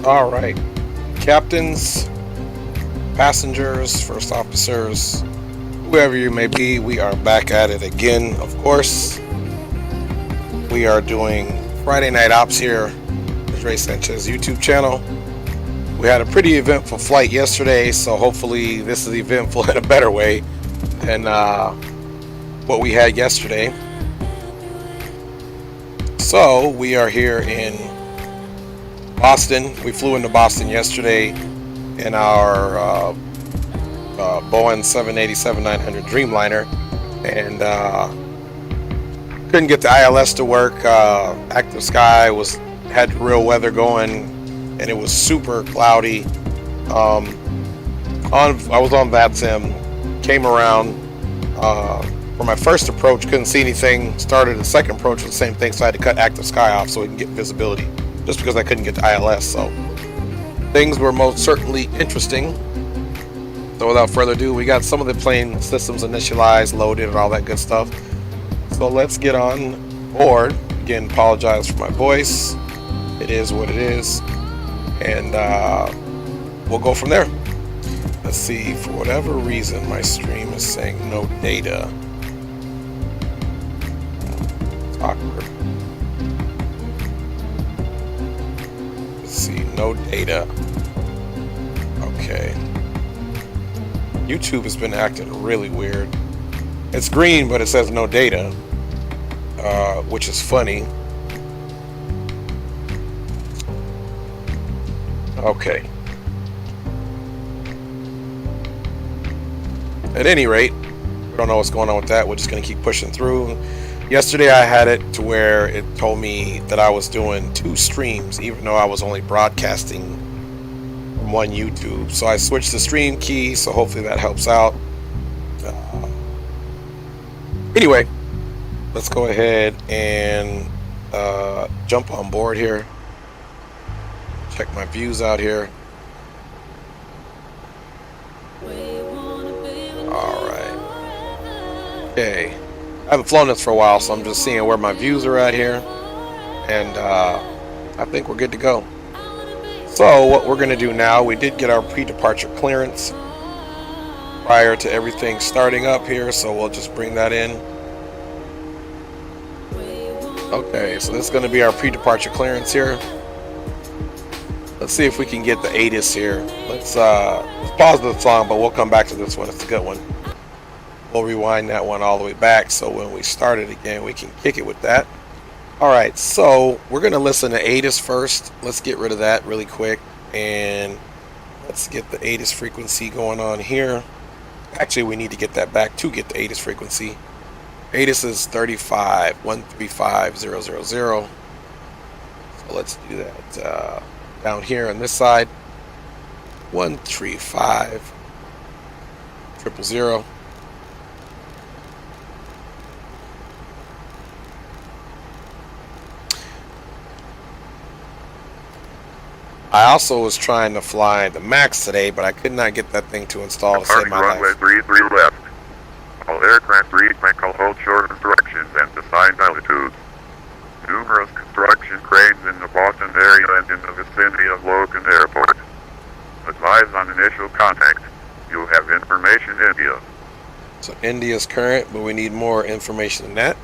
All right, captains, passengers, first officers, whoever you may be, we are back at it again. Of course, we are doing Friday Night Ops here at Ray Sanchez YouTube channel. We had a pretty eventful flight yesterday, so hopefully this is eventful in a better way than what we had yesterday. So we are here in Boston. We flew into Boston yesterday in our Boeing 787-900 Dreamliner, and couldn't get the ILS to work. Active sky had real weather going, and it was super cloudy. I was on VATSIM, came around for my first approach, couldn't see anything. Started the second approach with the same thing, so I had to cut active sky off so we can get visibility, just because I couldn't get the ILS. So things were most certainly interesting. So without further ado, we got some of the plane systems initialized, loaded, and all that good stuff. So let's get on board. Again, apologize for my voice. It is what it is. And we'll go from there. Let's see, for whatever reason, my stream is saying no data. It's awkward. Let's see, no data. Okay. YouTube has been acting really weird. It's green, but it says no data, which is funny. Okay. At any rate, we don't know what's going on with that. We're just going to keep pushing through. Yesterday I had it to where it told me that I was doing 2 streams, even though I was only broadcasting from one YouTube. So I switched the stream key, so hopefully that helps out. Anyway, let's go ahead and jump on board here. Check my views out here. Alright. Okay. I haven't flown this for a while, so I'm just seeing where my views are at here. And I think we're good to go. So what we're going to do now, we did get our pre-departure clearance prior to everything starting up here, so we'll just bring that in. Okay, so this is going to be our pre-departure clearance here. Let's see if we can get the ATIS here. Let's pause the song, but we'll come back to this one. It's a good one. We'll rewind that one all the way back, so when we start it again, we can kick it with that. Alright, so we're going to listen to ATIS first. Let's get rid of that really quick, and let's get the ATIS frequency going on here. Actually, we need to get that back to get the ATIS frequency. ATIS is 35,135,000. So let's do that down here on this side. 135,000. I also was trying to fly the MAX today, but I could not get that thing to install to save my life. Runway 33 left. All aircraft read Michael hold short instructions and assigned altitudes. Numerous construction cranes in the Boston area and in the vicinity of Logan Airport. Advise on initial contact. You have information India. So India's current, but we need more information than that.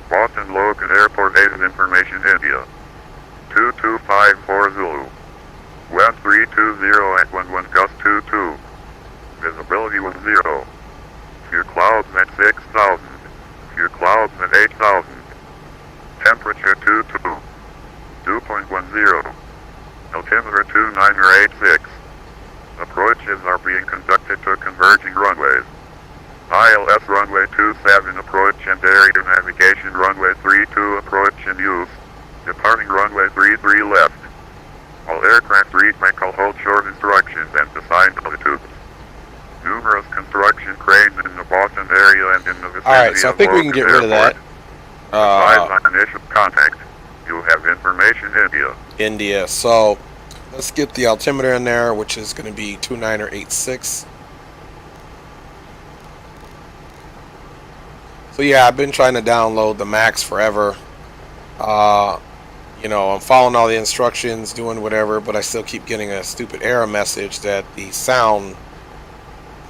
Boston Logan Airport has information India. 2254 Zulu. Wind 320 at 11 gust 22. Visibility was 0. Few clouds at 6,000. Few clouds at 8,000. Temperature 22. 2.10. Altimeter 2986. Approaches are being conducted to converging runways. ILS runway 27 approach and area navigation runway 32 approach in use. Departing runway 33 left. All aircraft read Michael hold short instructions and assigned altitudes. Numerous construction cranes in the Boston area and in the vicinity. Alright, so I think we can get rid of that. Advise on initial contact. You have information India. India. So let's get the altimeter in there, which is going to be 2986. So yeah, I've been trying to download the Max forever. you know, I'm following all the instructions, doing whatever, but I still keep getting a stupid error message that the sound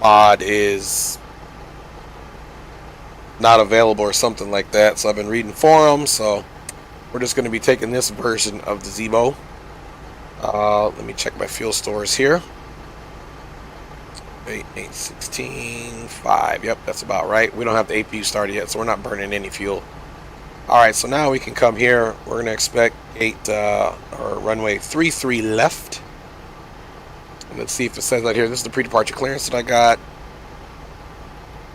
mod is not available or something like that. So I've been reading forums, so we're just going to be taking this version of the Zebo. Let me check my fuel stores here. 8, 16, 5. Yep, that's about right. We don't have the APU started yet, so we're not burning any fuel. Alright, so now we can come here. We're going to expect or runway 33 left. And let's see if it says that here. This is the pre-departure clearance that I got.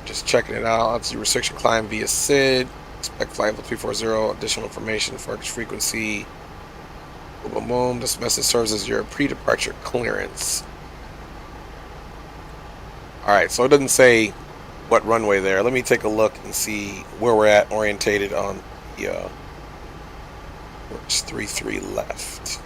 Just checking it out. That's the restriction climb via SID. Expect flight level 340. Additional information, frequency. Boom, boom, boom. This message serves as your pre-departure clearance. Alright, so it doesn't say what runway there. Let me take a look and see where we're at orientated on the it's 33 left.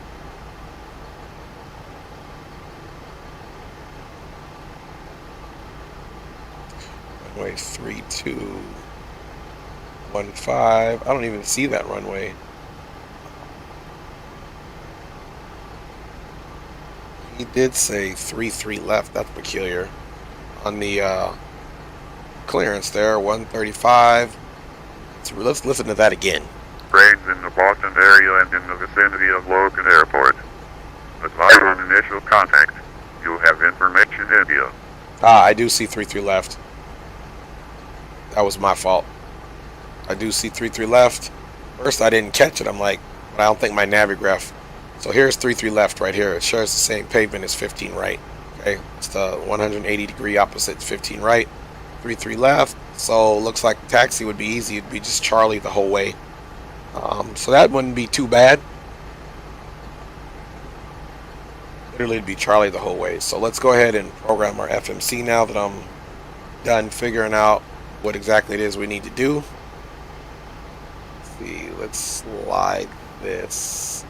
Runway 3215. I don't even see that runway. He did say 33 left. That's peculiar. On the clearance there, 135. So let's listen to that again. Trains in the Boston area and in the vicinity of Logan Airport. Advise on initial contact. You have information in you. I do see 33 left. That was my fault. I do see 33 left. First I didn't catch it. I'm like, but I don't think my Navigraph. So here's 33 left right here. It shares the same pavement as 15 right. Okay, it's the 180 degree opposite, 15 right, 33 left. So looks like the taxi would be easy. It'd be just Charlie the whole way. So that wouldn't be too bad. Literally it'd be Charlie the whole way. So let's go ahead and program our FMC now that I'm done figuring out what exactly it is we need to do. Let's see, let's slide this.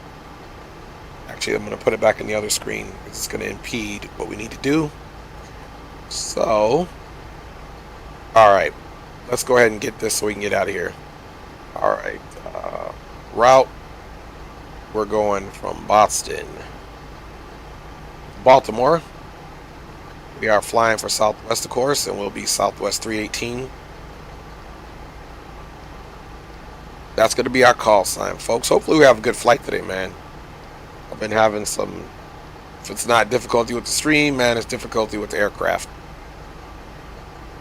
Actually, I'm going to put it back in the other screen because it's going to impede what we need to do. So, alright, let's go ahead and get this so we can get out of here. Alright, route, we're going from Boston, Baltimore. We are flying for Southwest, of course, and we'll be Southwest 318. That's going to be our call sign, folks. Hopefully we have a good flight today, man. I've been having some, if it's not difficulty with the stream, man, it's difficulty with the aircraft.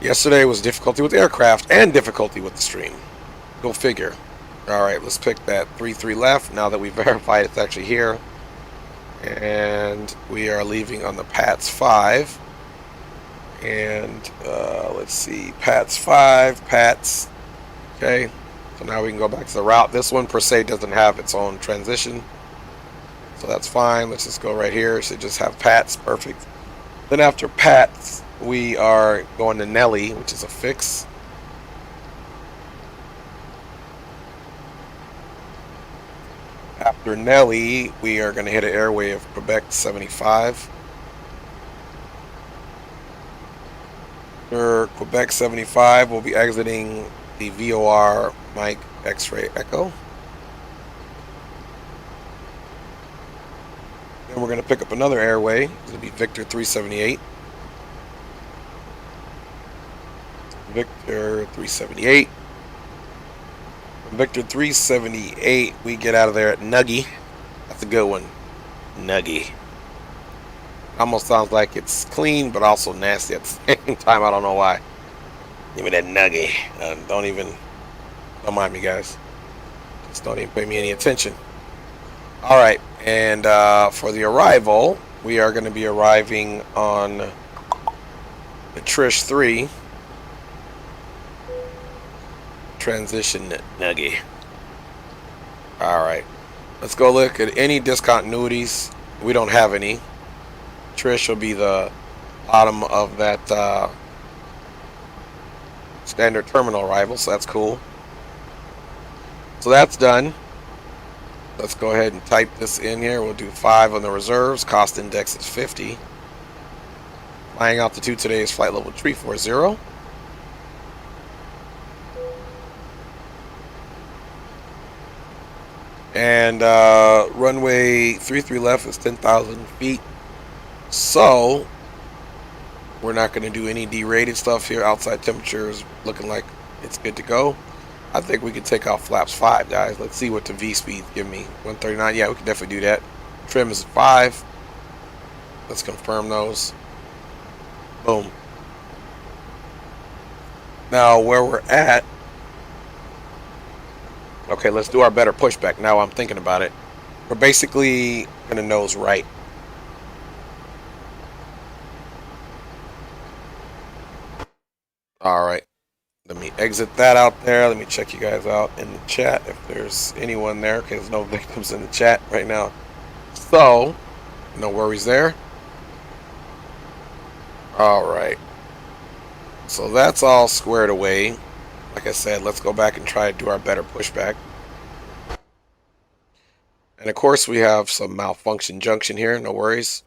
Yesterday was difficulty with the aircraft and difficulty with the stream. Go figure. Alright, let's pick that 33 left now that we verified it's actually here. And we are leaving on the PATS 5. And let's see, PATS 5, PATS. Okay, so now we can go back to the route. This one per se doesn't have its own transition. So that's fine. Let's just go right here. It should just have PATS. Perfect. Then after PATS, we are going to Nelly, which is a fix. After Nelly, we are going to hit an airway of Quebec 75. After Quebec 75, we'll be exiting the VOR Mike X-Ray Echo. Then we're going to pick up another airway. It'll be Victor 378. Victor 378. From Victor 378, we get out of there at Nuggy. That's a good one. Nuggy. Almost sounds like it's clean, but also nasty at the same time. I don't know why. Give me that Nuggy. Don't mind me, guys. Just don't even pay me any attention. Alright, and for the arrival, we are going to be arriving on the Trish 3. Transition Nuggy. Alright, let's go look at any discontinuities. We don't have any. Trish will be the bottom of that standard terminal arrival, so that's cool. So that's done. Let's go ahead and type this in here. We'll do 5 on the reserves. Cost index is 50. Flying altitude today is flight level 340. And runway 33 left is 10,000 feet. So we're not going to do any derated stuff here. Outside temperature is looking like it's good to go. I think we can take off flaps 5, guys. Let's see what the V speeds give me. 139. Yeah, we can definitely do that. Trim is 5. Let's confirm those. Boom. Now where we're at. Okay, let's do our better pushback. Now I'm thinking about it. We're basically going to nose right. All right. Let me exit that out there. Let me check you guys out in the chat if there's anyone there, because there's no victims in the chat right now. So, no worries there. All right. So that's all squared away. Like I said, let's go back and try to do our better pushback. And of course, we have some malfunction junction here. No worries.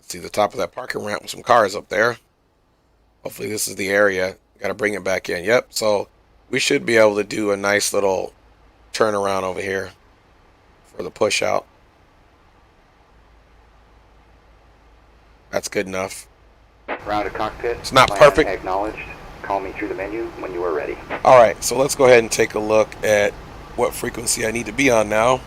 See the top of that parking ramp with some cars up there. Hopefully this is the area. Got to bring it back in. Yep. So we should be able to do a nice little turnaround over here for the push out. That's good enough. Round to cockpit. It's not perfect. Acknowledged. Call me through the menu when you are ready. All right. So let's go ahead and take a look at what frequency I need to be on now.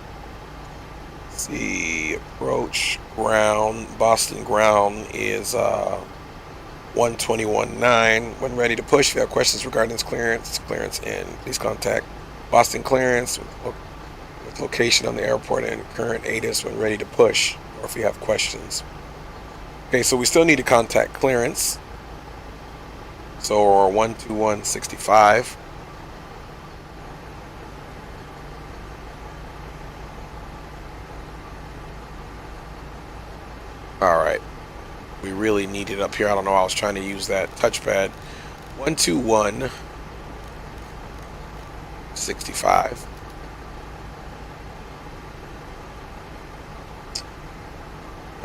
Let's see, approach ground. Boston ground is 121.9. When ready to push, if you have questions regarding this clearance, and please contact Boston Clearance with location on the airport and current ATIS when ready to push, or if you have questions. Okay, so we still need to contact clearance. So we're 121.65. All right. We really need it up here. I don't know. I was trying to use that touchpad. 121.65.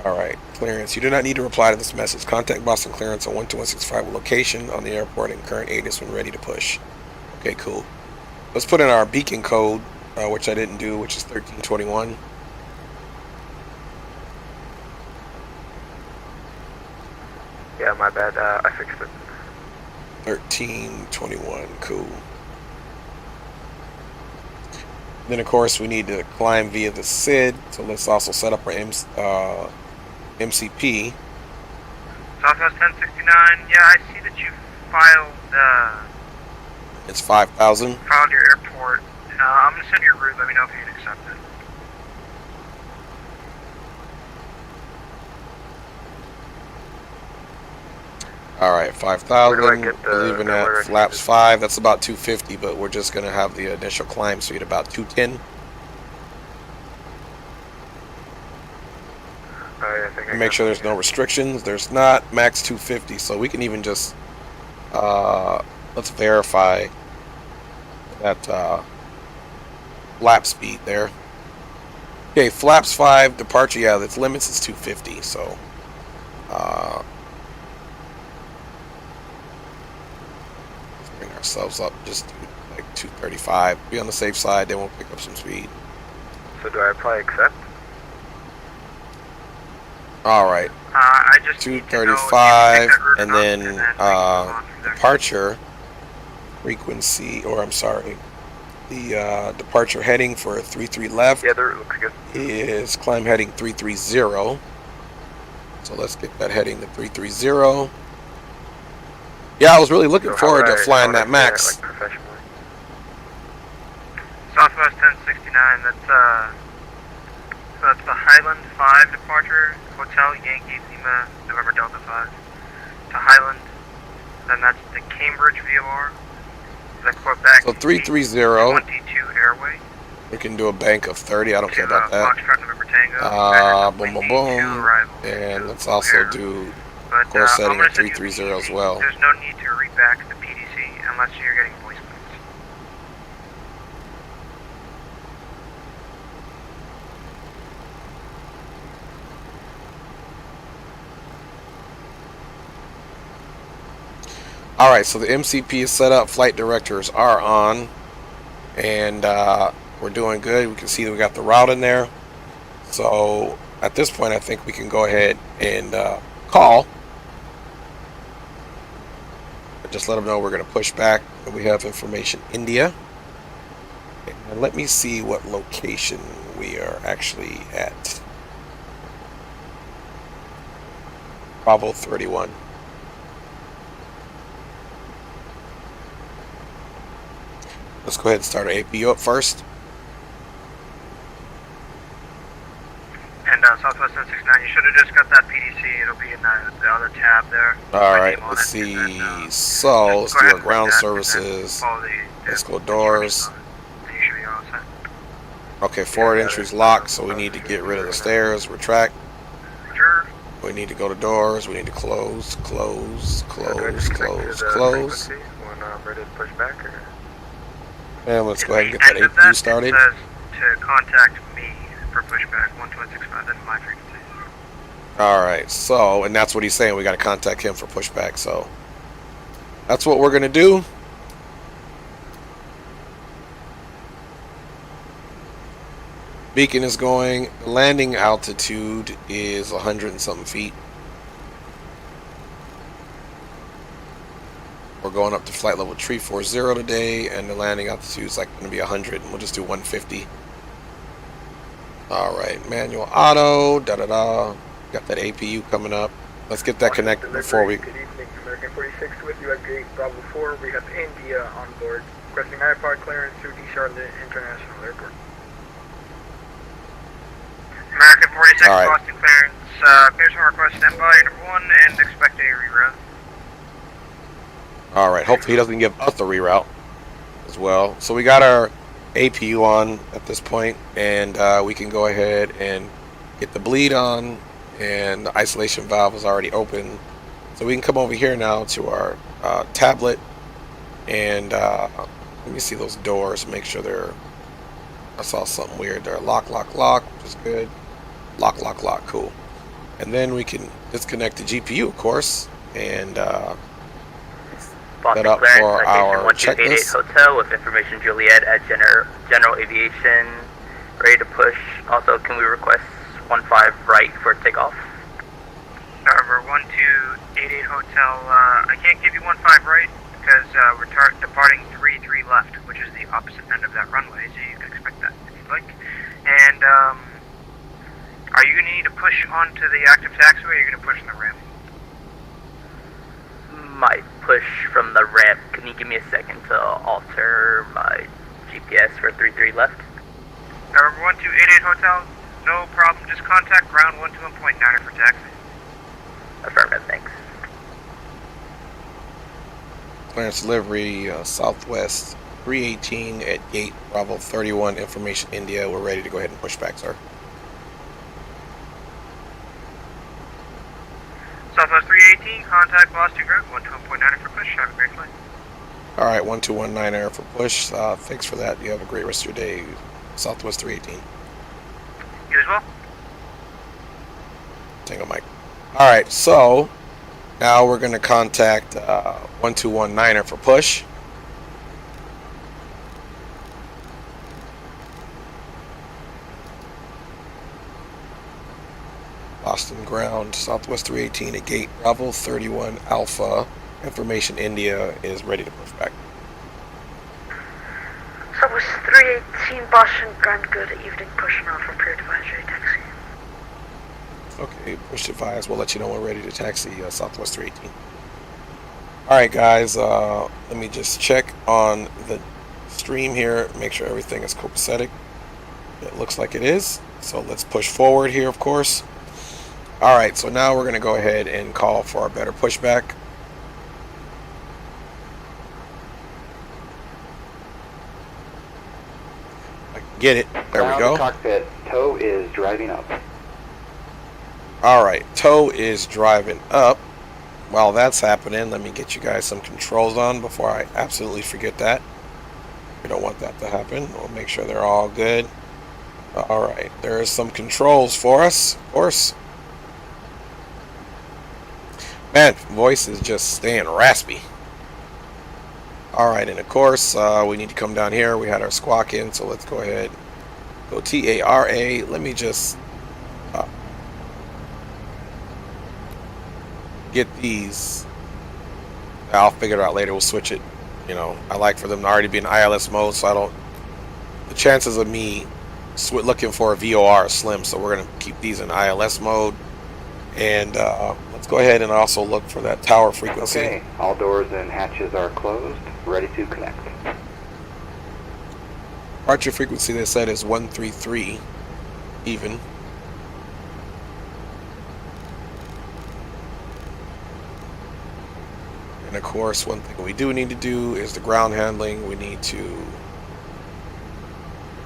All right. Clearance. You do not need to reply to this message. Contact Boston Clearance on 121.65 with location on the airport and current ATIS when ready to push. Okay, cool. Let's put in our beacon code, which I didn't do, which is 1321. Yeah, my bad. I fixed it. 1321, cool. Then of course we need to climb via the SID, so let's also set up our MCP. Southwest 1069. Yeah, I see that you filed It's 5,000. filed your airport. I'm gonna send you your route. Let me know if you can accept it. All right, 5,000. Where do I get the- Leaving where do I at get flaps this? 5. That's about 250, but we're just gonna have the initial climb speed about 210. I think I And make got sure it. there's no restrictions. There's not. Max 250, so we can even just let's verify that flap speed there. Okay, flaps 5, departure, yeah, its limits is 250, so let's bring ourselves up just to like 235. Be on the safe side, then we'll pick up some speed. So do I apply accept? All right, I just need to know if you can 235, take that route and or not, then we can move on from there. departure frequency, or I'm sorry, the departure heading for 33 left Yeah, the route looks good. is climb heading 330. So let's get that heading to 330. Yeah, I was really looking So forward how to would I- flying how that would I say max. Like professionally. Southwest 1069. That's the Highland 5 departure. Hotel Yankee Lima November Delta 5 to Highland. Then that's the Cambridge VOR. The Quebec So 330, 22 Airway. we can do a bank of 30. I don't care to, about that. Foxtrot November Tango. Boom, boom, Two boom. arrivals And to let's also O'Hare. do But, course I'm setting gonna at send you 330 as PDC. well. There's no need to read back the PDC unless you're getting voice points. All right, so the MCP is set up. Flight directors are on, and we're doing good. We can see that we got the route in there. So at this point, I think we can go ahead and call. Just let them know we're going to push back. We have information India. And let me see what location we are actually at. Bravo 31. Let's go ahead and start our APU up first. And Southwest 169, you should have just got that PDC. It'll be in the other tab there. Alright, let's see. So, let's do our ground services. Let's go doors. You should be all set. Okay, forward entry's locked, so we need to get rid of the stairs. Retract. Sure. We need to go to doors. We need to close, close, close, close, close. Ready to push back or? And let's go ahead and get that APU started. It says to contact me for pushback 12165. That's my frequency. Alright, so, and that's what he's saying. We got to contact him for pushback, so that's what we're going to do. Beacon is going. Landing altitude is 100 and something feet. We're going up to flight level 340 today, and the landing altitude is like going to be 100, and we'll just do 150. Alright, manual auto, da-da-da. Got that APU coming up. Let's get that connected before we... Good evening, American 46 with you at Gate Bravo 4. We have India on board, requesting IFR clearance through D. Charlotte International Airport. American 46, All right. Boston clearance. Pearson request standby, number 1, and expect a reroute. Alright, hopefully he doesn't give us a reroute as well. So we got our APU on at this point, and we can go ahead and get the bleed on, and the isolation valve is already open. So we can come over here now to our tablet, and let me see those doors, make sure they're... I saw something weird there. Lock, lock, lock, which is good. Lock, lock, lock, cool. And then we can disconnect the GPU, of course, and set up for our checklist. Hotel with information Juliet at General Aviation, ready to push. Also, can we request 15 right for takeoff? However, 1288 Hotel, I can't give you 15 right because we're departing 33 left, which is the opposite end of that runway, so you can expect that if you'd like. And are you going to need to push onto the active taxiway, or are you going to push on the ramp? Might push from the ramp. Can you give me a second to alter my GPS for 33 left? However, 1288 Hotel, no problem. Just contact ground 121.9 for taxi. Affirmative, thanks. Clearance delivery, Southwest 318 at Gate Bravo 31, information India. We're ready to go ahead and push back, sir. Southwest 318, contact Boston Ground 121.9 for push. Have a great flight. Alright, 1219 air for push. Thanks for that. You have a great rest of your day, Southwest 318. You as well. Tango Mike. Alright, so now we're going to contact 1219 for push. Boston ground, Southwest 318 at Gate Bravo 31 Alpha. Information India is ready to push back. Southwest 318 Boston ground, good evening, pushing off from Pier Advisory taxi. Okay, push advise. We'll let you know when we're ready to taxi Southwest 318. Alright guys, let me just check on the stream here, make sure everything is copacetic. It looks like it is. So let's push forward here, of course. Alright, so now we're going to go ahead and call for a better pushback. I can get it. There we go. Cockpit, tow is driving up. Alright, tow is driving up. While that's happening, let me get you guys some controls on before I absolutely forget that. We don't want that to happen. We'll make sure they're all good. Alright, there's some controls for us, of course. Man, voice is just staying raspy. All right, and of course, we need to come down here. We had our squawk in, so let's go ahead. Go TARA. Let me just get these. I'll figure it out later. We'll switch it. You know, I like for them to already be in ILS mode, so I don't. The chances of me looking for a VOR are slim, so we're gonna keep these in ILS mode. And let's go ahead and also look for that tower frequency. Okay, all doors and hatches are closed, ready to connect. Departure frequency they said is 133 even. And of course, one thing we do need to do is the ground handling. We need to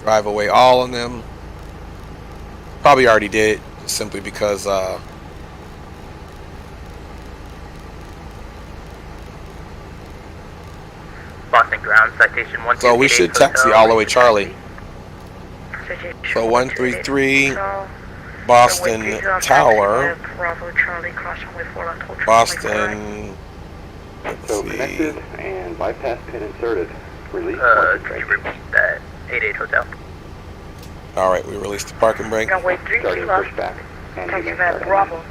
drive away all of them. Probably already did, just simply because Boston ground citation 1. So we should taxi all the way Charlie. So 133 Boston Tower. Boston. Let's So see. connected and bypass pin inserted. Release Can parking you brake. repeat that? 88 Hotel. All right, we released the parking brake. Runway 33 Starting left. pushback. And Taxi begin van starting. Bravo.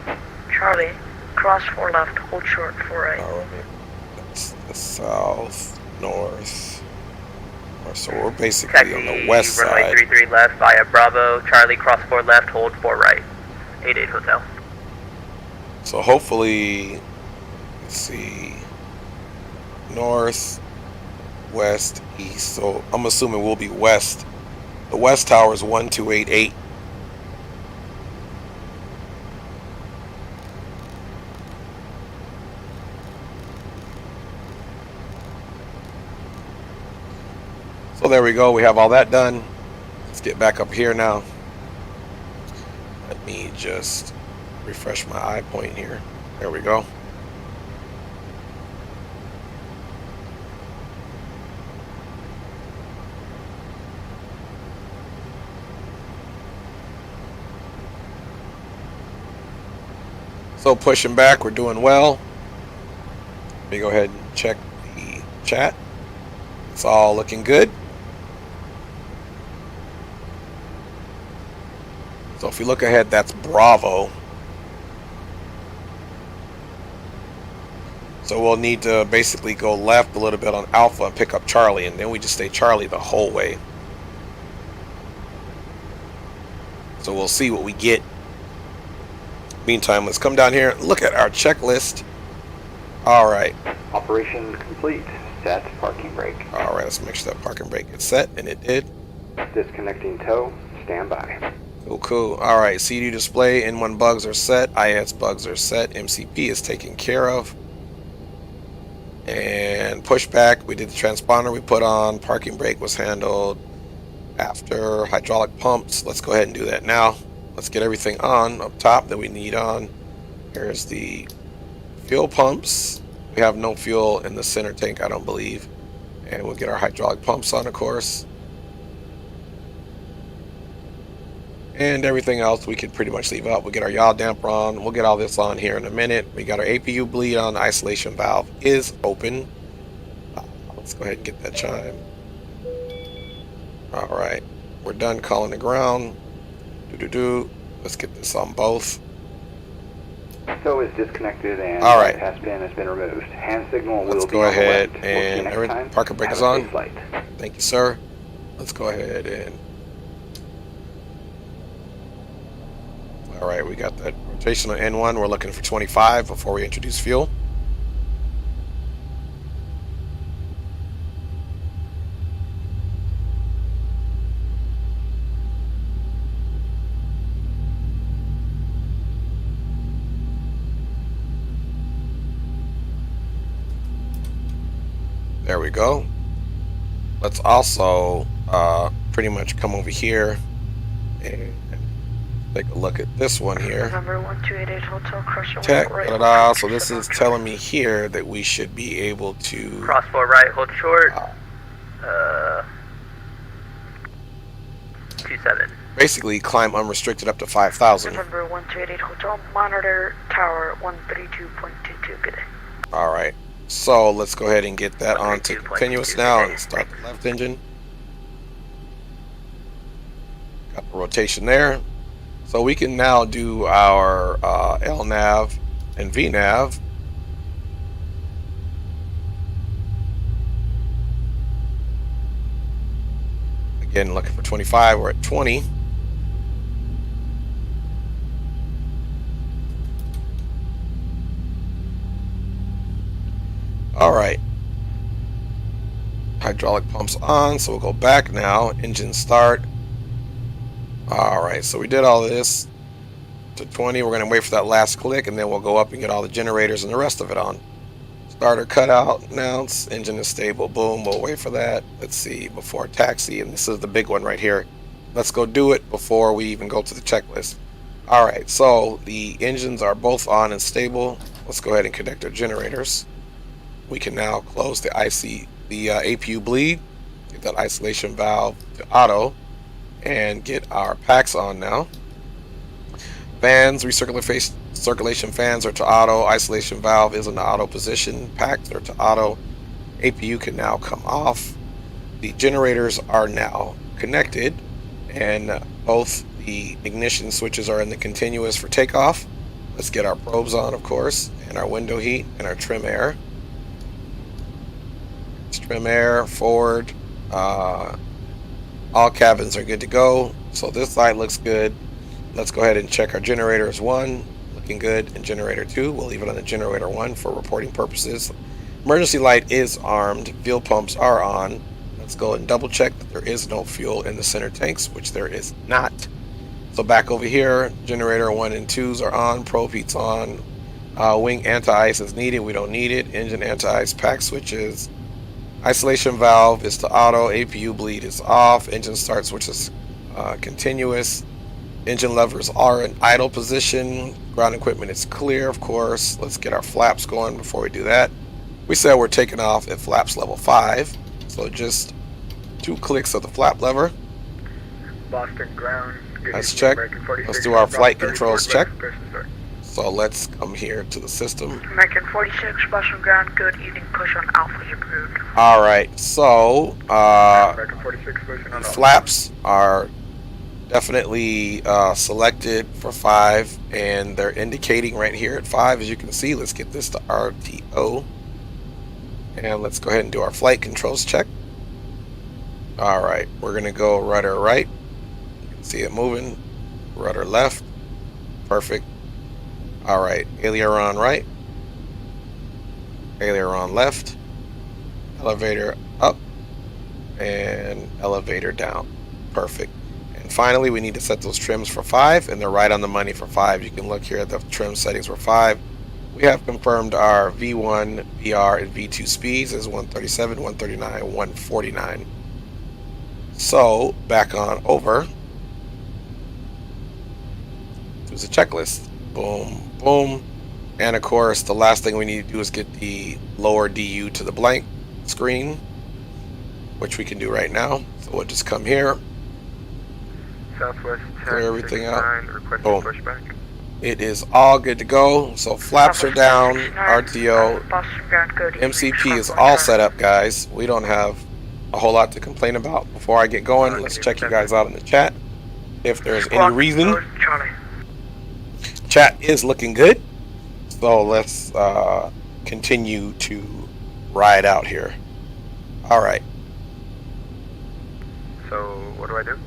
Charlie. Cross 4 left. Hold short 4 right. All right, that's the south, north. So we're basically Taxi on the west runway side. 33 left via Bravo. Charlie cross 4 left. Hold 4 right. 88 Hotel. So hopefully, let's see, north, west, east. So I'm assuming we'll be west. The west tower is 1288. So there we go. We have all that done. Let's get back up here now. Let me just refresh my eye point here. There we go. So pushing back, we're doing well. Let me go ahead and check the chat. It's all looking good. So if we look ahead, that's Bravo. So we'll need to basically go left a little bit on Alpha and pick up Charlie, and then we just stay Charlie the whole way. So we'll see what we get. Meantime, let's come down here and look at our checklist. All right. Operation complete. Set parking brake. All right, let's make sure that parking brake gets set, and it did. Disconnecting tow. Stand by. Cool. All right, CD display, N1 bugs are set, IS bugs are set, MCP is taken care of. And pushback, we did the transponder we put on, parking brake was handled after, hydraulic pumps. Let's go ahead and do that now. Let's get everything on up top that we need on. Here's the fuel pumps. We have no fuel in the center tank, I don't believe. And we'll get our hydraulic pumps on, of course. And everything else we can pretty much leave up. We'll get our yaw damper on. We'll get all this on here in a minute. We got our APU bleed on. The isolation valve is open. Let's go ahead and get that chime. All right. We're done calling the ground. Let's get this on both. Tow is disconnected and All right. bypass pin has been removed. Hand signal will Let's be go on the ahead left. We'll see you and next time. parking brake Have is a on. safe flight. Thank you, sir. Let's go ahead and... All right, we got that rotational N1. We're looking for 25 before we introduce fuel. There we go. Let's also pretty much come over here and take a look at this one here. November 1288 Hotel Corsair. Tech, da-da-da. So this is telling me here that we should be able to Cross 4 right, hold short. 27. basically climb unrestricted up to 5,000. November 1288 Hotel. Monitor tower 132.22. Good day. All right. So let's go ahead and get that One, onto two, continuous 22, now okay. and start the left engine. Got the rotation there. So we can now do our LNAV and VNAV. Again, looking for 25, we're at 20. All right. Hydraulic pumps on, so we'll go back now. Engine start. All right, so we did all this to 20. We're going to wait for that last click, and then we'll go up and get all the generators and the rest of it on. Starter cutout, announce, engine is stable, boom, we'll wait for that. Let's see, before taxi, and this is the big one right here. Let's go do it before we even go to the checklist. All right, so the engines are both on and stable. Let's go ahead and connect our generators. We can now close the APU bleed, get that isolation valve to auto, and get our packs on now. Fans, circulation fans are to auto, isolation valve is in the auto position, packs are to auto, APU can now come off. The generators are now connected, and both the ignition switches are in the continuous for takeoff. Let's get our probes on, of course, and our window heat and our trim air. Trim air, forward, all cabins are good to go. So this side looks good. Let's go ahead and check our generators 1, looking good, and generator 2. We'll leave it on the generator 1 for reporting purposes. Emergency light is armed, fuel pumps are on. Let's go and double check that there is no fuel in the center tanks, which there is not. So back over here, generator 1 and 2s are on, probe heat's on, wing anti-ice is needed, we don't need it, engine anti-ice pack switches. Isolation valve is to auto, APU bleed is off, engine start switch is continuous, engine levers are in idle position, ground equipment is clear, of course. Let's get our flaps going before we do that. We said we're taking off at flaps level 5, so just 2 clicks of the flap lever. Boston ground. Let's check. Let's do our flight controls check. So let's come here to the system. American 46, Boston ground, good evening, push on Alpha is approved. Alright, so American 46, pushing on the Alpha. flaps are definitely selected for 5, and they're indicating right here at 5, as you can see. Let's get this to RTO, and let's go ahead and do our flight controls check. Alright, we're gonna go rudder right, you can see it moving, rudder left, perfect. Alright, aileron right, aileron left, elevator up, and elevator down, perfect. And finally, we need to set those trims for 5, and they're right on the money for 5. You can look here at the trim settings for 5. We have confirmed our V1, VR, and V2 speeds as 137, 139, 149. So, back on over to the checklist. Boom, boom. And of course, the last thing we need to do is get the lower DU to the blank screen, which we can do right now. So we'll just come here, Southwest 10, clear everything out. requesting Boom. pushback. It is all good to go. So flaps are down, RTO, Boston ground, good evening. MCP is all set up, guys. We don't have a whole lot to complain about. Before I get going, let's check you guys out in the chat. If there's any reason, Charlie. chat is looking good. So let's continue to ride out here. All right. So, what do I do?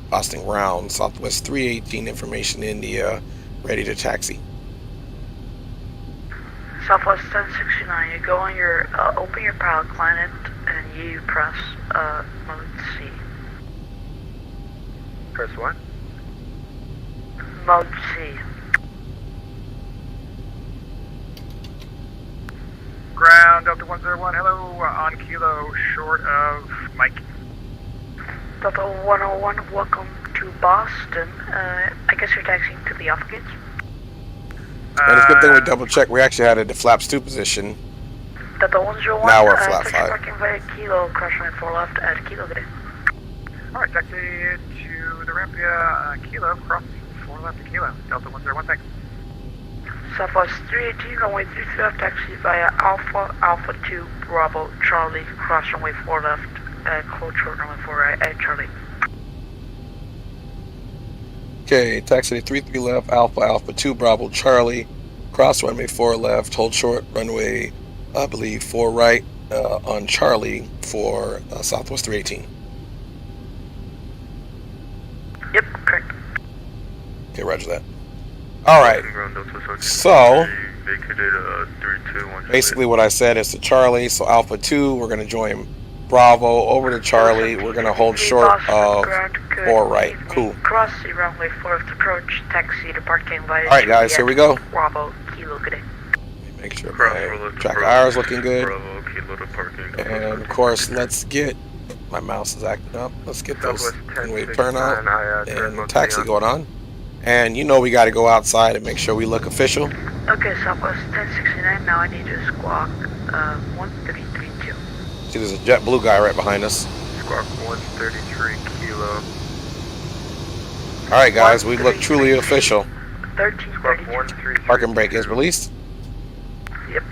Boston ground, Southwest 318, information India, ready to taxi. Southwest 1069, you go on your, open your pilot client and you press, mode C. Press what? Mode C. Ground, Delta 101, hello, on kilo, short of Mike. Delta 101, welcome to Boston. I guess you're taxiing to the Alpha gates. And it's a good thing we double check. We actually had it at flaps 2 position. Delta 101, Now we're flap taxi 5. parking via Kilo, crash line 4 left at Kilo gate. Alright, taxi to the ramp via Kilo, cross 4 left to Kilo, Delta 101, Southwest 318, runway 33 left, taxi via Alpha 2, Bravo, Charlie, cross runway 4 left, hold short runway 4 right, at Charlie. Okay, taxi 33 left, Alpha 2, Bravo, Charlie, cross runway 4 left, hold short runway, I believe, 4 right on Charlie for Southwest 318. Yep, correct. Okay, roger that. All right. So basically what I said is to Charlie, so Alpha 2, we're going to join Bravo over to Charlie. We're going to hold short of 4 right. Cool. Cross the runway 4 left approach, taxi to parking via. All right, guys, here we go. Bravo, Kilo, good day. Make sure my track IR is looking good. And of course, let's get, my mouse is acting up. Let's get those wave turnout and taxi going on. And you know we got to go outside and make sure we look official. Okay, Southwest 1069, now I need to squawk 1332. See, there's a JetBlue guy right behind us. Squawk 133 Kilo. All right, guys, we look truly official. 1332. Parking brake is released. Yep.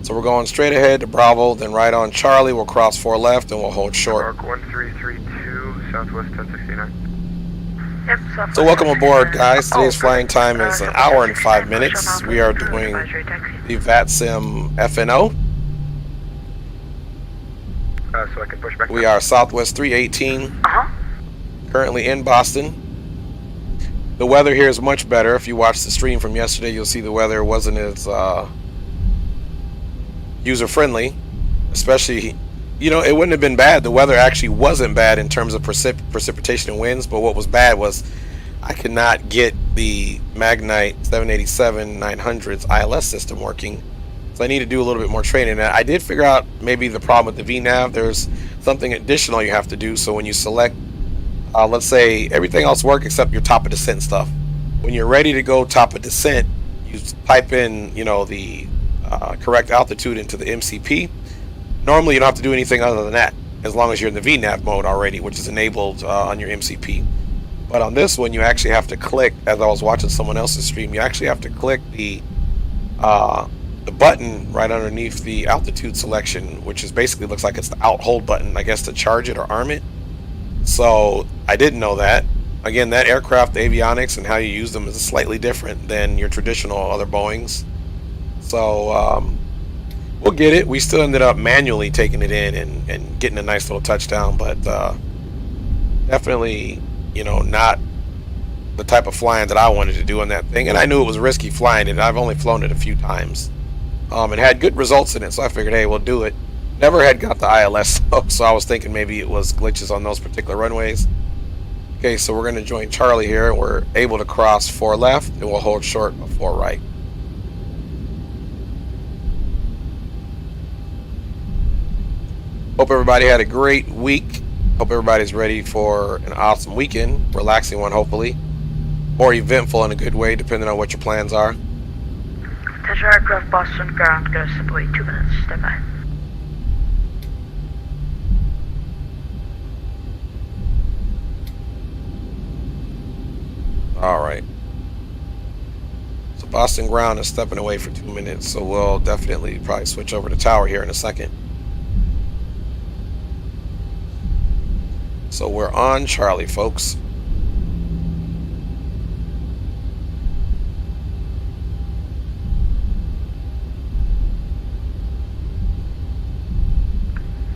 So we're going straight ahead to Bravo, then right on Charlie. We'll cross 4 left and we'll hold short. Squawk 1332, Southwest 1069. Yep, Southwest So welcome aboard, 1069. guys. Today's flying time is an hour and 5 minutes. We are doing the VATSIM FNO. So I can push back. We are Southwest 318, Uh-huh. currently in Boston. The weather here is much better. If you watched the stream from yesterday, you'll see the weather wasn't as user-friendly. Especially, you know, it wouldn't have been bad. The weather actually wasn't bad in terms of precipitation and winds, but what was bad was I could not get the Magnite 787-900's ILS system working. So I need to do a little bit more training. And I did figure out maybe the problem with the VNav. There's something additional you have to do. So when you select, let's say everything else works except your top of descent stuff. When you're ready to go top of descent, you type in, you know, the correct altitude into the MCP. Normally you don't have to do anything other than that, as long as you're in the VNav mode already, which is enabled on your MCP. But on this one, you actually have to click, as I was watching someone else's stream, you actually have to click the button right underneath the altitude selection, which is basically looks like it's the out hold button, I guess, to charge it or arm it. So I didn't know that. Again, that aircraft, the avionics and how you use them is slightly different than your traditional other Boeings. So we'll get it. We still ended up manually taking it in and getting a nice little touchdown, but definitely, you know, not the type of flying that I wanted to do on that thing. And I knew it was risky flying it. I've only flown it a few times. It had good results in it, so I figured, hey, we'll do it. Never had got the ILS, so I was thinking maybe it was glitches on those particular runways. Okay, so we're going to join Charlie here. We're able to cross 4 left, and we'll hold short of 4 right. Hope everybody had a great week. Hope everybody's ready for an awesome weekend, relaxing one hopefully, or eventful in a good way, depending on what your plans are. Touch aircraft Boston ground, go simply 2 minutes, stand by. Alright. So Boston ground is stepping away for 2 minutes, so we'll definitely probably switch over to tower here in a second. So we're on Charlie, folks.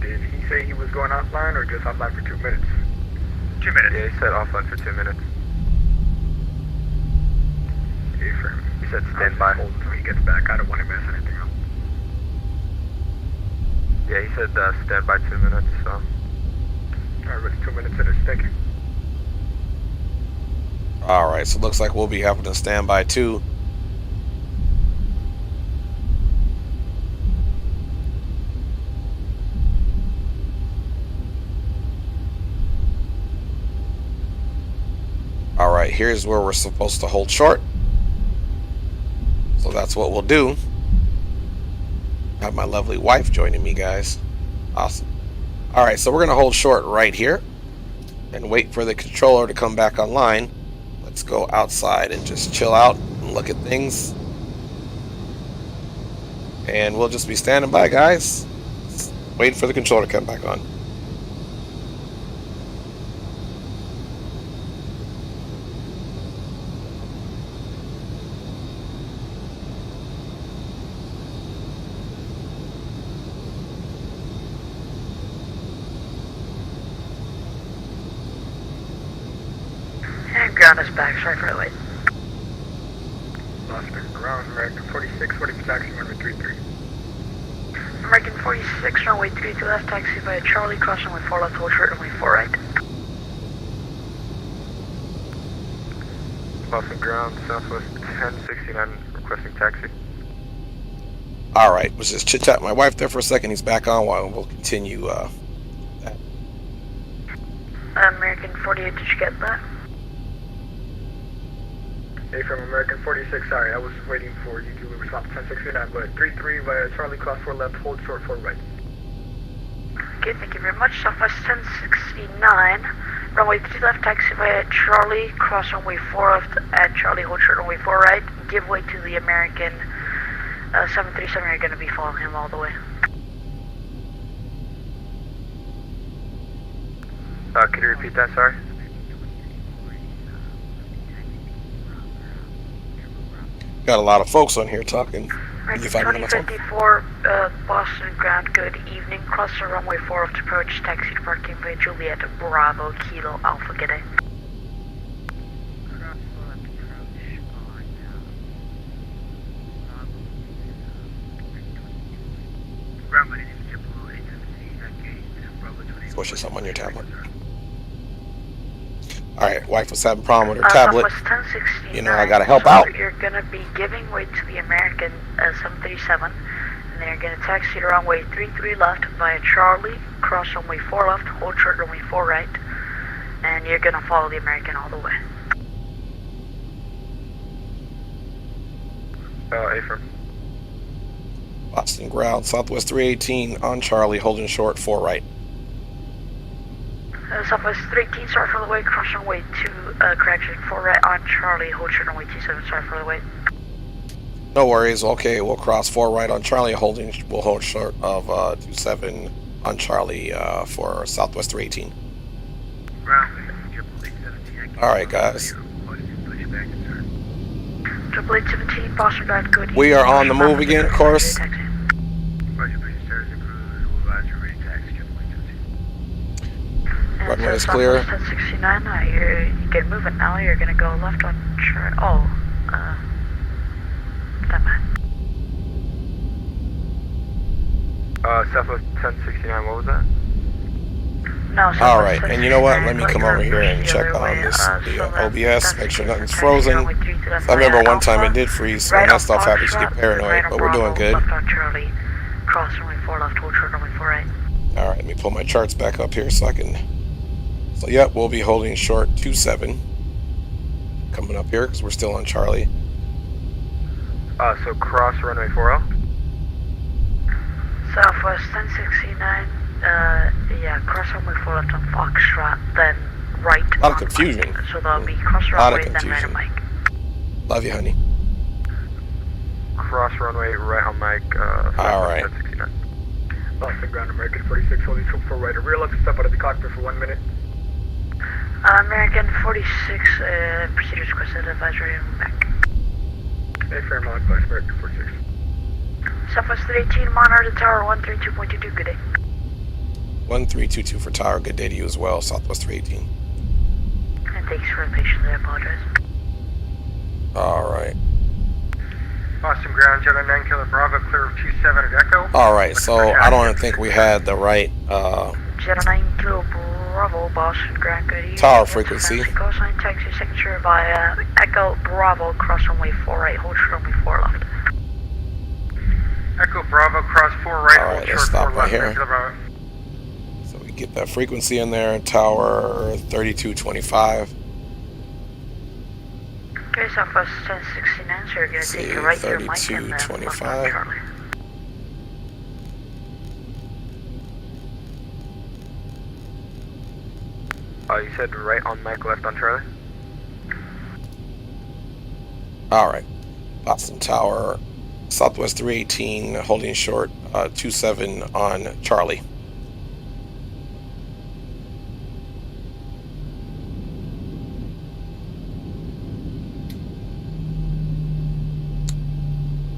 Did he say he was going offline or just offline for 2 minutes? 2 minutes. Yeah, he said offline for 2 minutes. He said stand by. Hold until he gets back. I don't want to mess anything up. Yeah, he said stand by 2 minutes, so. Alright, 2 minutes in his thinking. Alright, so it looks like we'll be having to stand by 2. Alright, here's where we're supposed to hold short. So that's what we'll do. I have my lovely wife joining me, guys. Awesome. Alright, so we're going to hold short right here. and wait for the controller to come back online, let's go outside and just chill out and look at things. And we'll just be standing by, guys, waiting for the controller to come back on. And ground is back, sorry for the wait. Boston ground, American 46, what is taxi runway 33? American 46, runway 32 left, taxi via Charlie, cross runway 4 left, hold short, runway 4 right. Boston ground, southwest 1069, requesting taxi. All right, was just chit chat with my wife there for a second. He's back on. While we'll continue. That. American 48, did you get that? Hey, from American 46, sorry, I was waiting for you to respond to 1069, but 33 via Charlie, cross 4 left, hold short 4 right. Okay, thank you very much. Southwest 1069, runway 3 left, taxi via Charlie, cross runway 4 left at Charlie, hold short runway 4 right. Give way to the American 737, you're going to be following him all the way. Can you repeat that, sorry? Got a lot of folks on here talking. American You find me on my phone? 2054, Boston ground, good evening. Cross the runway 4 left approach, taxi to parking via Juliet, Bravo, Kilo, Alpha, good day. Switch something on your tablet. All right, wife was having a problem with her tablet. Southwest 1069, You know, I gotta help out. You're gonna be giving way to the American 737, and then you're gonna taxi to runway 33 left via Charlie, cross runway 4 left, hold short runway 4 right, and you're gonna follow the American all the way. Affirm. Boston ground, Southwest 318 on Charlie, holding short 4 right. Southwest 318, sorry for the wait, cross runway 2, correction, 4 right on Charlie, hold short runway 27, sorry for the wait. No worries. Okay, we'll cross 4 right on Charlie, we'll hold short of 27 on Charlie for Southwest 318. All right, guys. 88817, Boston ground, good We are on the move again, of course. Runway is clear. 1069, you get moving now, you're gonna go left on Charlie, that man. Southwest 1069, what was that? No, All right, and you know what? Let me come over here and check on this the OBS, make sure nothing's frozen. I remember one time it did freeze, so when that stuff happens, you get paranoid, but we're doing good. Left on Charlie, cross runway 4 left, hold short runway 4 right. All right, let me pull my charts back up here so I can. So, yep, we'll be holding short 27 coming up here because we're still on Charlie. So cross runway 40. Southwest 1069, yeah, cross runway 4 left on Foxtrot, then right. A lot of confusion. So that'll be cross Lot of runway, then right on confusion. Mike. Love you, honey. Cross runway right on Mike. All right. 1069. Boston ground, American 46, holding short 4 right. Rear look, step out of the cockpit for 1 minute. American 46, procedures requested, advisory on back. Affirm, log by American 46. Southwest 318, monitor the tower 132.22, good day. 1322 for tower. Good day to you as well, Southwest 318. And thanks for the patience, I apologize. All right. Boston ground, Jello 9 Kilo Bravo, clear of 27 at Echo. All right, so I don't think we had the right Jello 9 Kilo Bravo, Boston ground, good evening. tower frequency. Cosine taxi signature via Echo Bravo, cross runway 4 right, hold short runway 4 left. Echo Bravo, cross 4 right, All hold right, short let's stop 4 right left. here. Kilo Bravo. So we get that frequency in there. Tower 3225. Okay, Southwest 1069, so you're going to take a right through Mike and then left on 3225. Charlie. You said right on Mike, left on Charlie? Alright. Boston Tower, Southwest 318, holding short 27 on Charlie.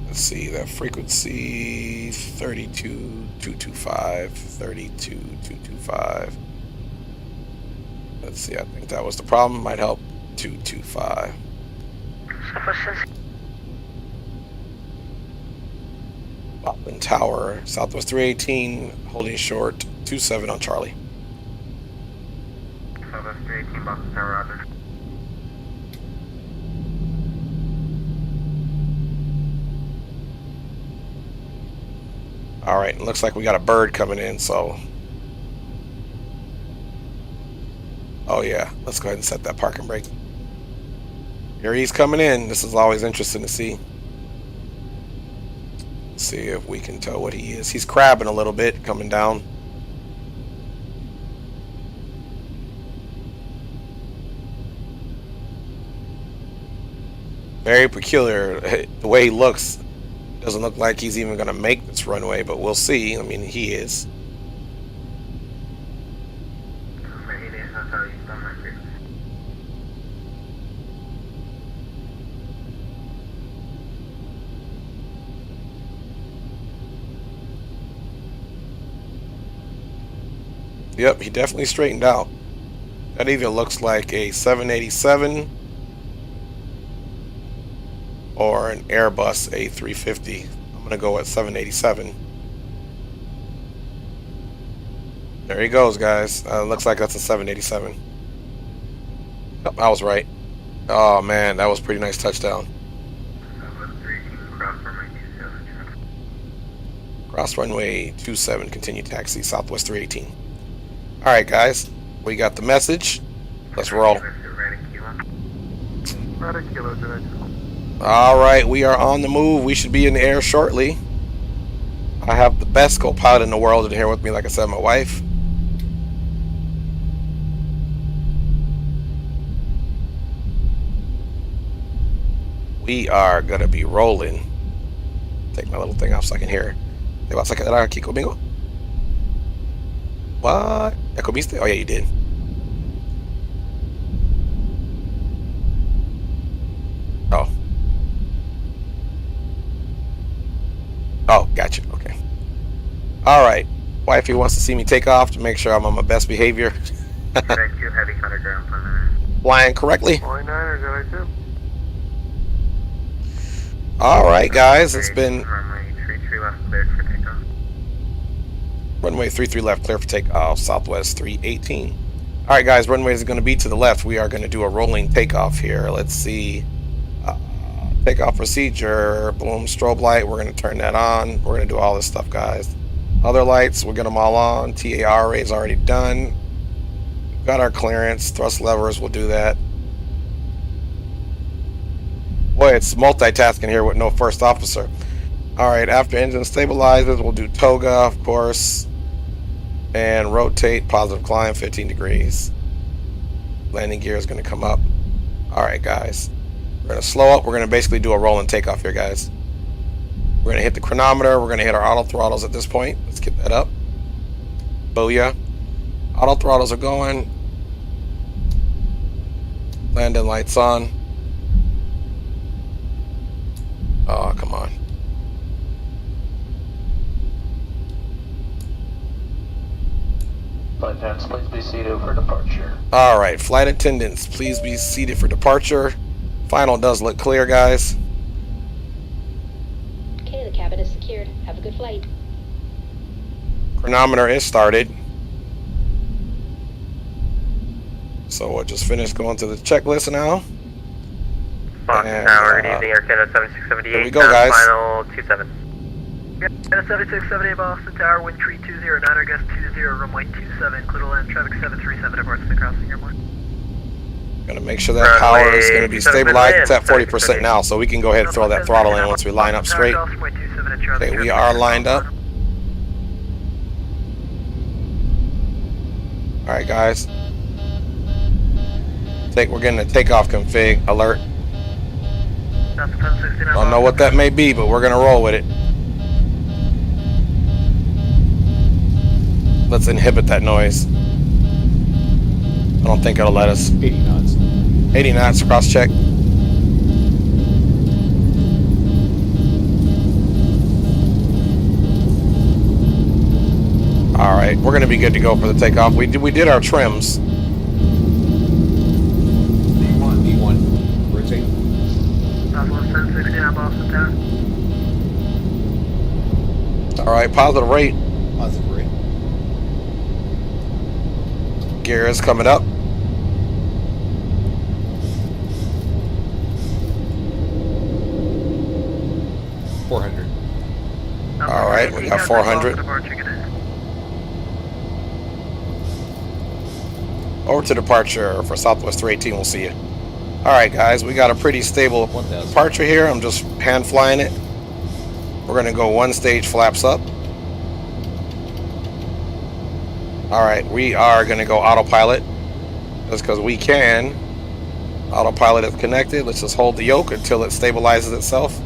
Let's see, that frequency 32,225, 32,225. Let's see, I think that was the problem. Might help 225. Botland Tower, Southwest 318, holding short 27 on Charlie. Southwest 318, Boston Tower, Rudder. All right, it looks like we got a bird coming in, so. Oh yeah, let's go ahead and set that parking brake. Here he's coming in. This is always interesting to see. Let's see if we can tell what he is. He's crabbing a little bit coming down. Very peculiar. The way he looks, doesn't look like he's even going to make this runway, but we'll see. I mean, he is. Yep, he definitely straightened out. That even looks like a 787 or an Airbus A350. I'm going to go with 787. There he goes, guys. Looks like that's a 787. Yep, I was right. Oh, man, that was a pretty nice touchdown. Cross runway 27, continue taxi, Southwest 318. Alright, guys, we got the message. Let's roll. Alright, we are on the move. We should be in the air shortly. I have the best co-pilot in the world in here with me, like I said, my wife. We are going to be rolling. Take my little thing off so I can hear. Kiko Bingo. What? Echo Miste? Oh yeah, you did. Oh. Oh, gotcha. Okay. All right. Wifey wants to see me take off to make sure I'm on my best behavior. Flying correctly. All right, guys. It's been. Runway 33 left, clear for takeoff, Southwest 318. Alright guys, runway is going to be to the left. We are going to do a rolling takeoff here. Let's see. Takeoff procedure, boom, strobe light, we're going to turn that on. We're going to do all this stuff, guys. Other lights, we'll get them all on. TAR array is already done. We've got our clearance, thrust levers, we'll do that. Boy, it's multitasking here with no first officer. Alright, after engine stabilizes, we'll do toga, of course. And rotate, positive climb, 15 degrees. Landing gear is going to come up. Alright, guys. We're going to slow up. We're going to basically do a roll and takeoff here, guys. We're going to hit the chronometer. We're going to hit our auto throttles at this point. Let's get that up. Booyah. Auto throttles are going. Landing lights on. Oh, come on. Flight attendants, please be seated for departure. Alright, flight attendants, please be seated for departure. Final does look clear, guys. Okay, the cabin is secured. Have a good flight. Chronometer is started. So we'll just finish going through the checklist now. Boston Tower, good evening, Air Canada 7678. Here we go, guys. Final 27. Canada 7678 Boston Tower, wind tree 209, our guest 20, runway 27, clear to land, traffic 737, departs the crossing airport. Gonna make sure that power is gonna be stabilized. It's at 40% now, so we can go ahead and throw that throttle in once we line up straight. Okay, we are lined up. Alright, guys. We're getting a takeoff config alert. That's 1016. Don't know what that may be, but we're gonna roll with it. Let's inhibit that noise. I don't think it'll let us. 80 knots. 80 knots, cross check. All right, we're gonna be good to go for the takeoff. We did our trims. D1, rotate. That's 1016. I'm Boston Town. All right, positive rate. Positive rate. Gear is coming up. All right, we got 400. Over to departure for Southwest 318. We'll see you. All right, guys, we got a pretty stable departure here. I'm just hand flying it. We're gonna go one stage flaps up. All right, we are gonna go autopilot just because we can. Autopilot is connected. Let's just hold the yoke until it stabilizes itself.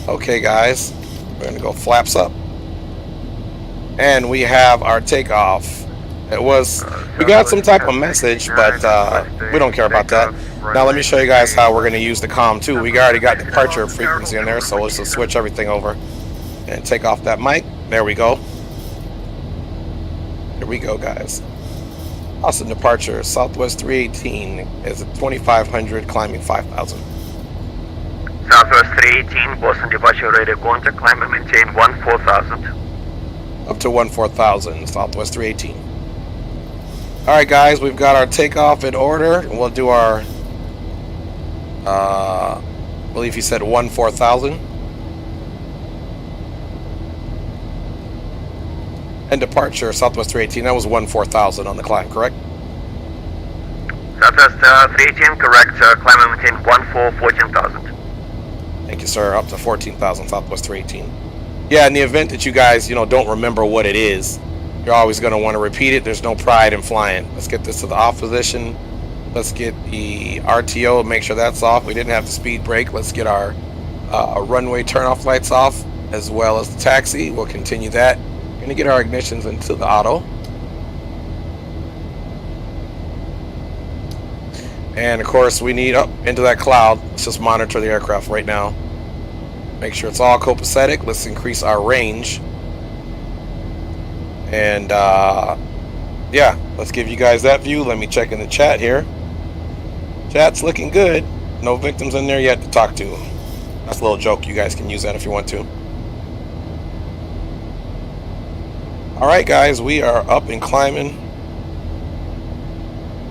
Okay, guys, we're gonna go flaps up, and we have our takeoff. It was, we got some type of message, but we don't care about that. Now let me show you guys how we're gonna use the comm too. We already got departure frequency in there, so let's just switch everything over and take off that mic. There we go. Here we go, guys. Awesome departure. Southwest 318 is at 2500, climbing 5000. Southwest 318, Boston departure ready to contact, climb and maintain 14,000. Up to 14,000, Southwest 318. All right, guys, we've got our takeoff in order. We'll do our, I believe he said 14,000. And departure, Southwest 318, that was 14,000 on the climb, correct? Southwest 318, correct, climb and maintain 14,000. Thank you, sir. Up to 14,000, Southwest 318. Yeah, in the event that you guys, don't remember what it is, you're always going to want to repeat it. There's no pride in flying. Let's get this to the off position. Let's get the RTO, make sure that's off. We didn't have the speed brake. Let's get our runway turn-off lights off, as well as the taxi. We'll continue that. Going to get our ignitions into the auto. And of course, we need up into that cloud. Let's just monitor the aircraft right now. Make sure it's all copacetic. Let's increase our range. And yeah, let's give you guys that view. Let me check in the chat here. Chat's looking good. No victims in there yet to talk to. That's a little joke. You guys can use that if you want to. All right, guys, we are up and climbing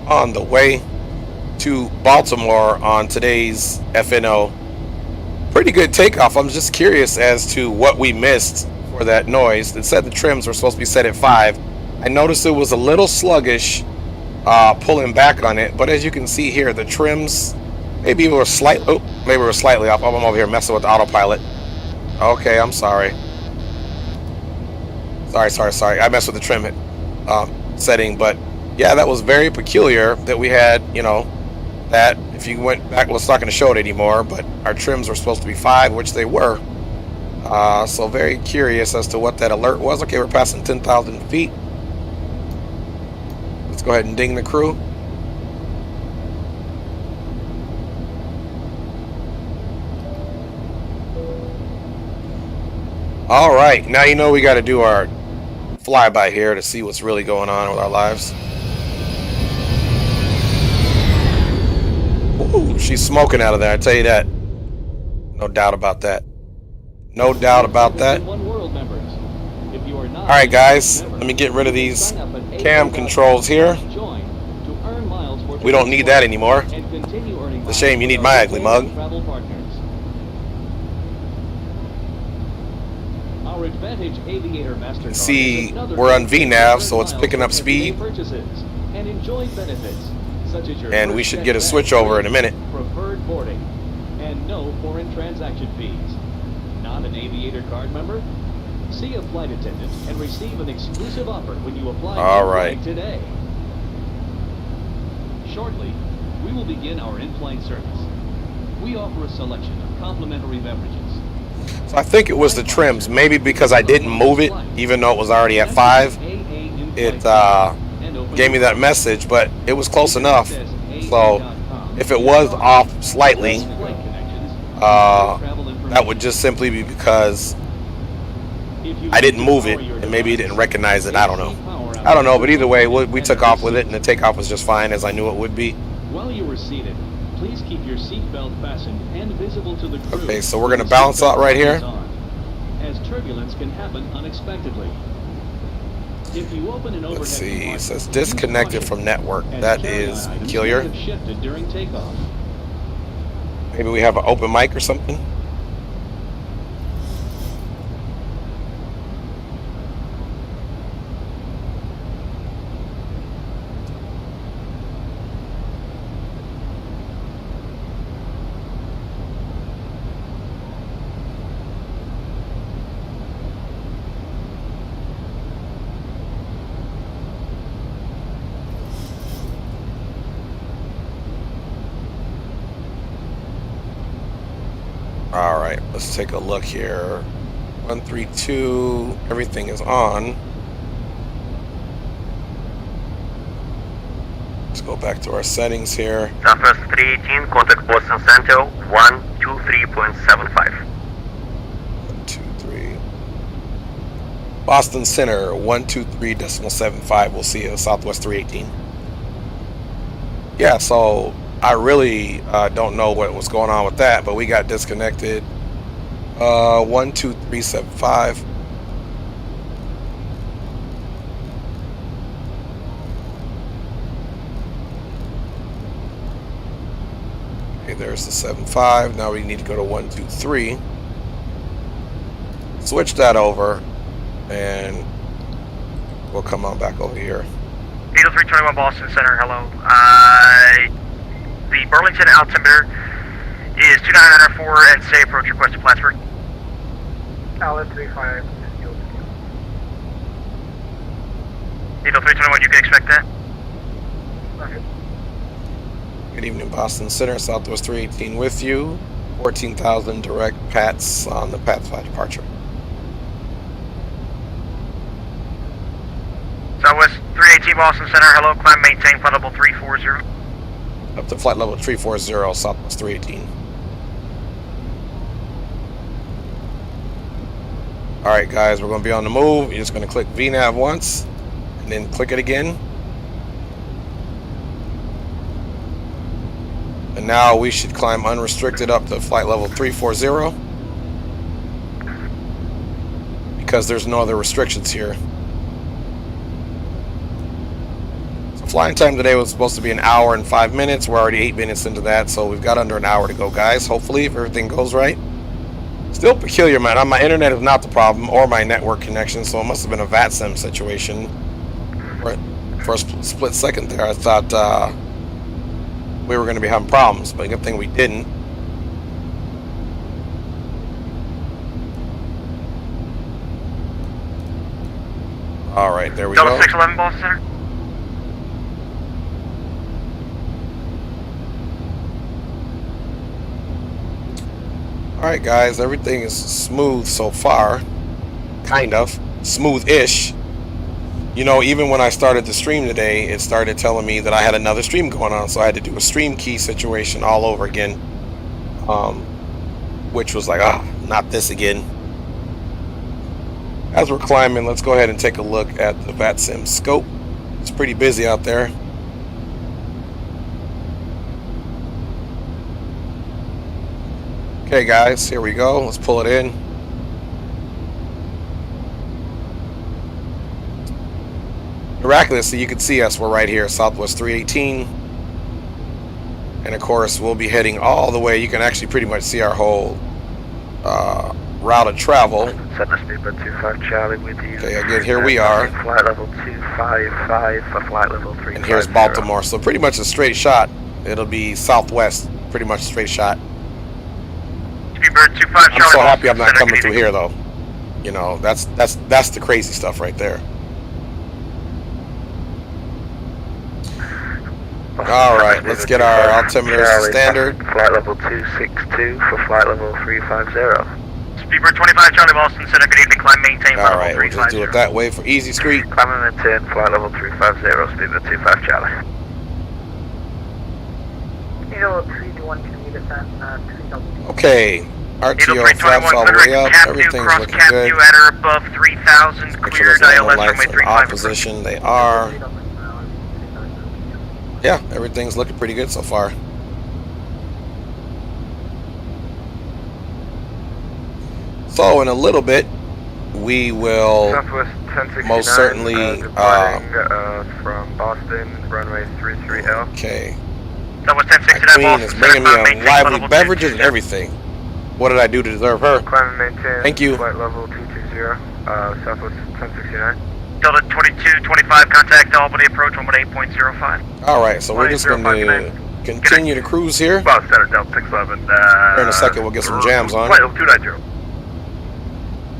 on the way to Baltimore on today's FNO. Pretty good takeoff. I'm just curious as to what we missed for that noise. It said the trims were supposed to be set at 5. I noticed it was a little sluggish pulling back on it, but as you can see here, the trims maybe were slightly off. Oh, I'm over here messing with the autopilot. Okay, I'm sorry. Sorry. I messed with the trim setting, but yeah, that was very peculiar that we had, that if you went back, well, it's not going to show it anymore, but our trims were supposed to be 5, which they were. So very curious as to what that alert was. Okay, we're passing 10,000 feet. Let's go ahead and ding the crew. All right, now you know we got to do our flyby here to see what's really going on with our lives. Ooh, she's smoking out of there, I tell you that. No doubt about that. No doubt about that. Alright, guys, let me get rid of these cam controls here. We don't need that anymore. It's a shame you need my ugly mug. You can see we're on VNAV, so it's picking up speed. And we should get a switch over in a minute. Preferred boarding and no foreign transaction fees. Not an aviator card member? See a flight attendant and receive an exclusive offer when you apply all right today. Shortly, we will begin our in-flight service. We offer a selection of complimentary beverages. So I think it was the trims. Maybe because I didn't move it, even though it was already at 5, it gave me that message, but it was close enough. So if it was off slightly, that would just simply be because I didn't move it, and maybe he didn't recognize it. I don't know. But either way, we took off with it, and the takeoff was just fine, as I knew it would be. While you were seated, please keep your seatbelt fastened and visible to the crew. Okay, so we're going to balance out right here. As turbulence can happen unexpectedly. If you open an overhead Let's see, it compartment, says disconnected from network. That is peculiar. have shifted during takeoff. Maybe we have an open mic or something. Alright, let's take a look here. 132, everything is on. Let's go back to our settings here. Southwest 318, contact Boston Center 123.75. 123. Boston Center 123.75. We'll see you Southwest 318. Yeah, so I really don't know what was going on with that, but we got disconnected. 12375. Okay, there's the 75. Now we need to go to 123. Switch that over, and we'll come on back over here. 80321 Boston Center, hello. The Burlington altimeter is 2904 and say approach request to Plattsburgh. Outlet 35. 80321, you can expect that. Okay. Good evening, Boston Center, Southwest 318 with you. 14,000 direct PATs on the PATS 5 departure. Southwest 318 Boston Center, hello. Climb, maintain flight level 340. Up to flight level 340, Southwest 318. Alright guys, we're going to be on the move. You're just going to click VNAV once, and then click it again. And now we should climb unrestricted up to flight level 340. Because there's no other restrictions here. Flying time today was supposed to be 1 hour and 5 minutes. We're already 8 minutes into that, so we've got under 1 hour to go, guys. Hopefully, if everything goes right. Still peculiar, man. My internet is not the problem, or my network connection, so it must have been a VATSIM situation. For a split second there, I thought we were going to be having problems, but good thing we didn't. All right, there we go. 611 Boston Center. Alright guys, everything is smooth so far. Kind of. Smooth-ish. You know, even when I started the stream today, it started telling me that I had another stream going on, so I had to do a stream key situation all over again. Which was like, not this again. As we're climbing, let's go ahead and take a look at the VATSIM scope. It's pretty busy out there. Okay guys, here we go. Let's pull it in. Miraculously, you can see us. We're right here, Southwest 318. And of course, we'll be heading all the way. You can actually pretty much see our whole route of travel. Set the speedbird 25 Charlie with you. Okay, again, here we are. Flight level 255 for flight level 350. And here's Baltimore. So pretty much a straight shot. It'll be southwest, pretty much a straight shot. Speedbird 25 Charlie. I'm so happy I'm not coming through here though. You know, that's the crazy stuff right there. All right, let's get our altimeters to standard. Flight level 262 for flight level 350. Speedbird 25 Charlie Boston Center, good evening, climb maintain All right, we'll just do it that way for easy street. Climbing maintain, flight level 350, speedbird 25 Charlie. Okay, RTO flaps all the way up, everything's looking good. At or above 3,000, Make sure those animal lights are in off position, they are. Yeah, everything's looking pretty good so far. So in a little bit, we will most certainly from Boston, runway 33L. Okay. That was My 1069 queen Boston is Center, bringing me climb on maintain, lively level beverages and 220. everything. What did I do to deserve her? Climbing maintain. Thank you. Flight level 220, Southwest 1069. Delta 2225, contact Albany approach 118.05. All right, so we're just going to continue to cruise here. Boss Center, Delta 611. Here in a second, we'll get some jams on. Flight level 290.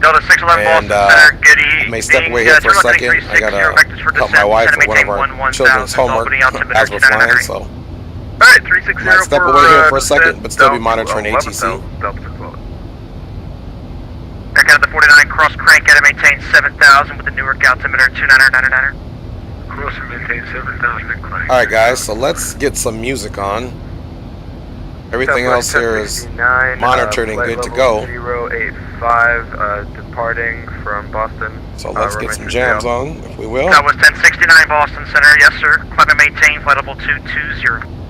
Delta 611 And Boston Center, good I evening. may step away here for a second. I gotta help my wife with one of our children's homework as we're flying, so Alright, 360 might step away here for a second, but still be monitoring ATC. Delta 611. Back out of the 49, cross crank at maintain 7,000 with the Newark altimeter 29999. Cross and maintain 7,000 and crank. All right, guys, so let's get some music on. Everything else here is monitored and good to go. 085, departing from Boston. So let's get some jams on, if we will. That was 1069 Boston Center, yes sir. Climb and maintain, flight level 220.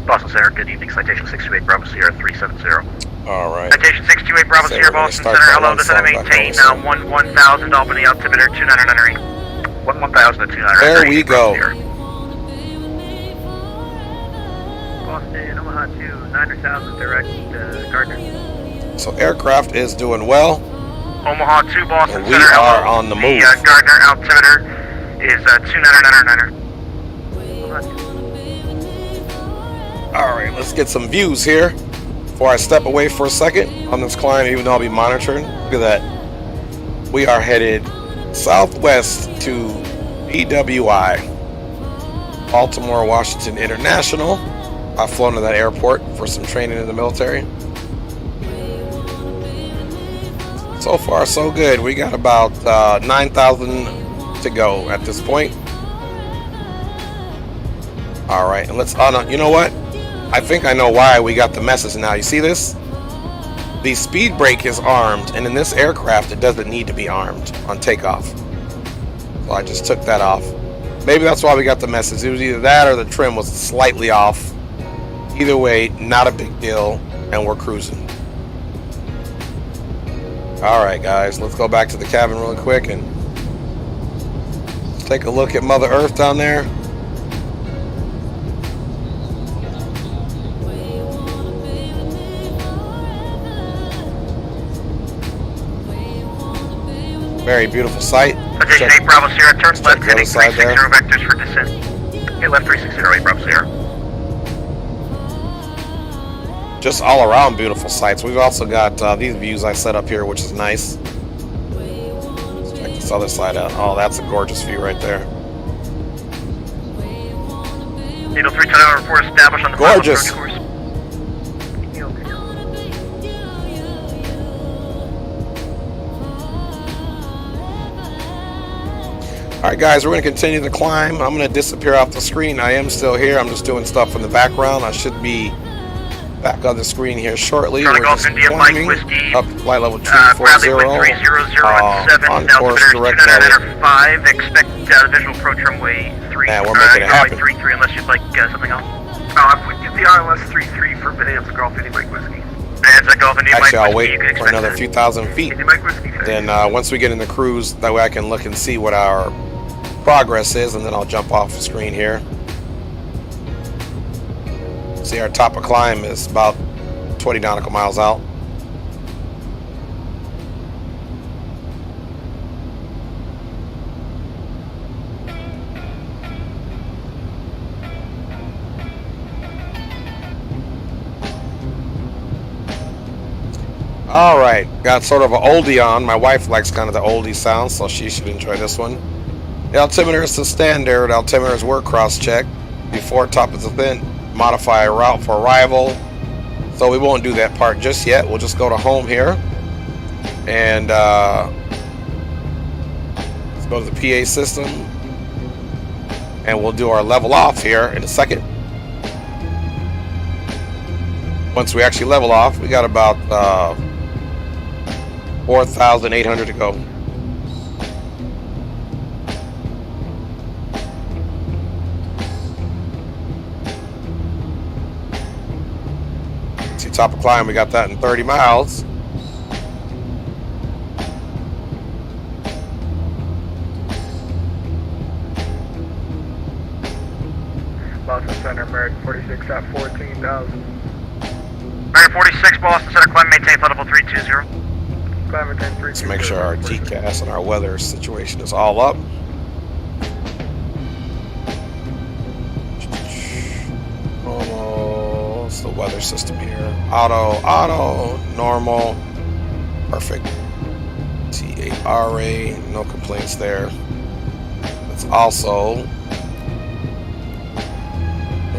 Boston Center, good evening. Citation 628 Bravo Sierra 370. All right. Citation 628 Bravo So Sierra we're gonna Boston start Center, that hello, one descend and song back maintain, on, so- 1000 Albany altimeter 2998. 1000 to 2998. There we go. Boston, Omaha 2, 9,000 direct Gardner. So aircraft is doing well. Omaha 2 Boston And we Center, hello. are on the move. The Gardner altimeter is 29999. All right, let's get some views here before I step away for a second on this climb, even though I'll be monitoring. Look at that. We are headed southwest to BWI, Baltimore Washington International. I've flown to that airport for some training in the military. So far, so good. We got about 9,000 to go at this point. All right, and let's, oh no, you know what? I think I know why we got the message now. You see this? The speed brake is armed, and in this aircraft, it doesn't need to be armed on takeoff. So I just took that off. Maybe that's why we got the message. It was either that or the trim was slightly off. Either way, not a big deal, and we're cruising. All right, guys, let's go back to the cabin really quick and take a look at Mother Earth down there. Very beautiful sight. Citation 8 Bravo Sierra, turn left, check the other heading side 360 there. vectors for descent. Hit left 360, 8 Bravo Sierra. Just all around beautiful sights. We've also got these views I set up here, which is nice. Let's check this other side out. Oh, that's a gorgeous view right there. 803 Tower report established on the Gorgeous. final approach course. Alright guys, we're going to continue the climb. I'm going to disappear off the screen. I am still here. I'm just doing stuff in the background. I should be back on the screen here shortly. Charlie We're Golf just India, Mike climbing Whiskey, up flight level Bradley 240 with 300 at 7, on course altimeter direct level. 299.5. Expect the visual approach runway 3. Yeah, we're making it happen. 33 unless you'd like something else. If we get the ILS 33 for Bonanza Golf India Mike Whiskey. Bonanza Golf India, Mike Actually, I'll Whiskey, you can wait for expect another that. few thousand feet. India Mike Whiskey. Then once we get in the cruise, that way I can look and see what our progress is, and then I'll jump off the screen here. See, our top of climb is about 20 nautical miles out. All right, got sort of an oldie on. My wife likes kind of the oldie sound, so she should enjoy this one. The altimeter is the standard. Altimeters were cross-checked before top is within. Modify a route for arrival. So we won't do that part just yet. We'll just go to home here. And let's go to the PA system. And we'll do our level off here in a second. Once we actually level off, we got about 4,800 to go. See, top of climb, we got that in 30 miles. Boston Center, American 46 at 14,000. American 46, Boston Center, climb, maintain flight level 320. Climb maintain 320. Let's make sure our TCAS and our weather situation is all up. What's the weather system here? Auto, normal, perfect. TARA, no complaints there. Let's also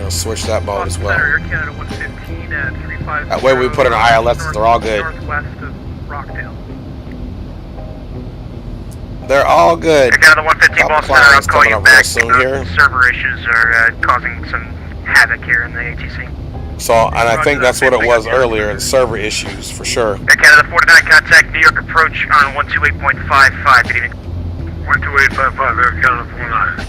switch that mode as well. Air Canada 115 at 350. That way we put in ILS, they're all good. Northwest of Rockdale. They're all good. Air Canada 115, Boston Center, I'll call you back. Soon here. Server issues are causing some havoc here in the ATC. So, and I think that's what it was earlier, the server issues for sure. Air Canada 49, contact New York approach on 128.55. Good evening. 12855, Air Canada 49.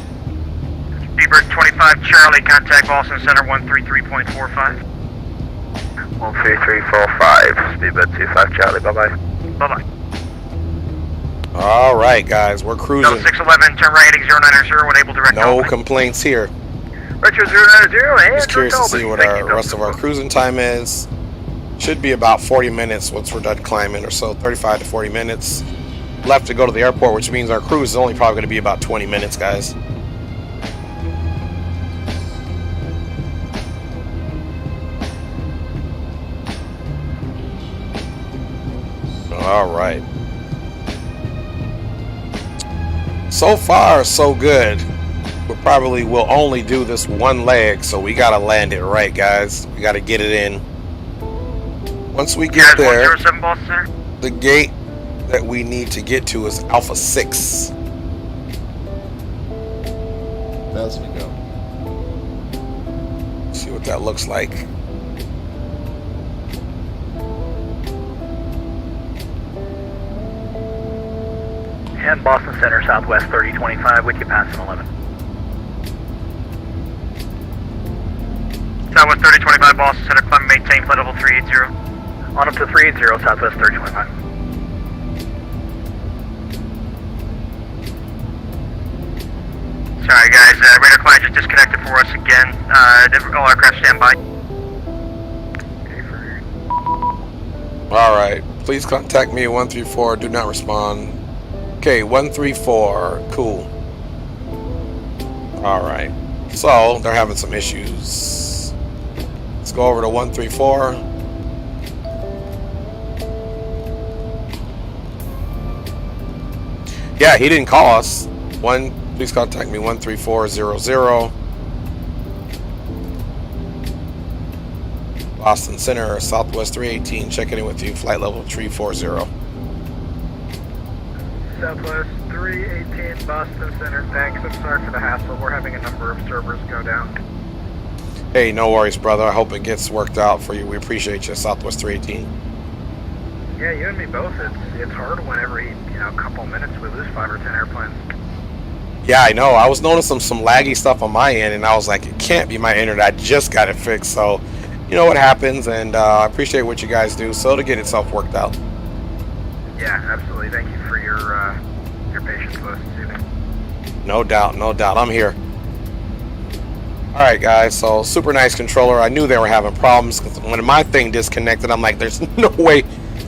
Beaver 25 Charlie, contact Boston Center 133.45. 13345, speedbird 25 Charlie, bye-bye. Bye-bye. All right, guys, we're cruising. 611, turn right heading 090, unable direct No call. complaints here. Retro 090, and Just curious to see what our rest of our cruising time is. Should be about 40 minutes once we're done climbing or so, 35 to 40 minutes. Left to go to the airport, which means our cruise is only probably going to be about 20 minutes, guys. All right. So far, so good. We probably will only do this one leg, so we gotta land it right, guys. We gotta get it in. Once we get there, 107 Boston Center. the gate that we need to get to is Alpha 6. As we go. See what that looks like. And Boston Center, Southwest 3025, with you passing 11. Southwest 3025, Boston Center, climb, maintain flight level 380. On up to 380, Southwest 3025. Sorry guys, radar client just disconnected for us again. All aircraft stand by. All right. Please contact me at 134. Do not respond. Okay, 134. Cool. All right. So they're having some issues. Let's go over to 134. Yeah, he didn't call us. Please contact me 13400. Boston Center, Southwest 318. Checking in with you. Flight level 340. Southwest 318, Boston Center. Thanks. I'm sorry for the hassle. We're having a number of servers go down. Hey, no worries, brother. I hope it gets worked out for you. We appreciate you, Southwest 318. Yeah, you and me both. It's hard when every couple minutes we lose 5 or 10 airplanes. Yeah, I know. I was noticing some laggy stuff on my end, and I was like, it can't be my internet. I just got it fixed. So, you know what happens, and I appreciate what you guys do. So to get itself worked out. Yeah, absolutely. Thank you for your patience with us this evening. No doubt, no doubt. I'm here. All right, guys. So super nice controller. I knew they were having problems because when my thing disconnected, I'm like, there's no way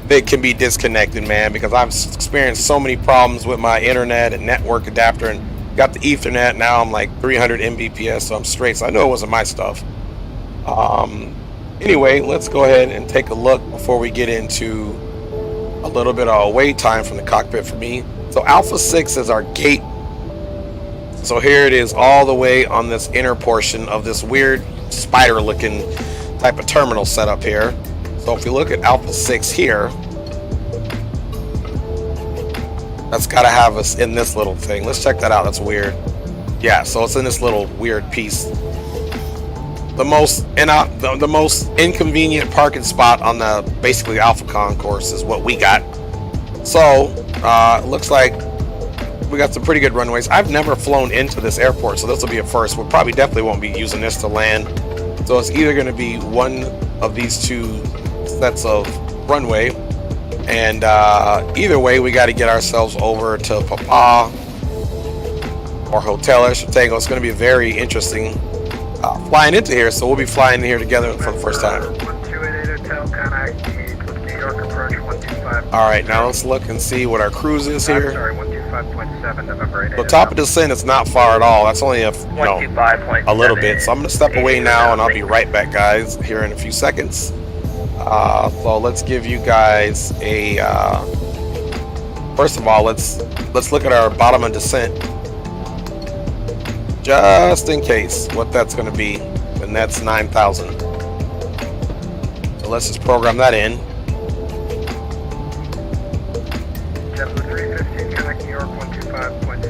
they can be disconnected, man, because I've experienced so many problems with my internet and network adapter, and got the Ethernet. Now I'm like 300 Mbps, so I'm straight. So I know it wasn't my stuff. Anyway, let's go ahead and take a look before we get into a little bit of wait time from the cockpit for me. So Alpha 6 is our gate So here it is all the way on this inner portion of this weird spider looking type of terminal setup here. So if you look at Alpha 6 here, that's got to have us in this little thing. Let's check that out. That's weird. Yeah, so it's in this little weird piece. The most the most inconvenient parking spot on the basically Alpha concourse is what we got. So it looks like we got some pretty good runways. I've never flown into this airport, so this will be a first. We probably definitely won't be using this to land. So it's either going to be one of these two sets of runway, and either way, we got to get ourselves over to Papa or Hotel Tango. It's going to be very interesting flying into here. So we'll be flying here together for the first time. 1288 Hotel, contact New York approach 125. All right, now let's look and see what our cruise is here. Sorry, 125.7 November 88. The top of descent is not far at all. That's only a little bit. So I'm gonna step away now, and I'll be right back, guys, here in a few seconds. So let's give you guys a. First of all, let's look at our bottom of descent, just in case what that's gonna be, and that's 9,000. So let's just program that in.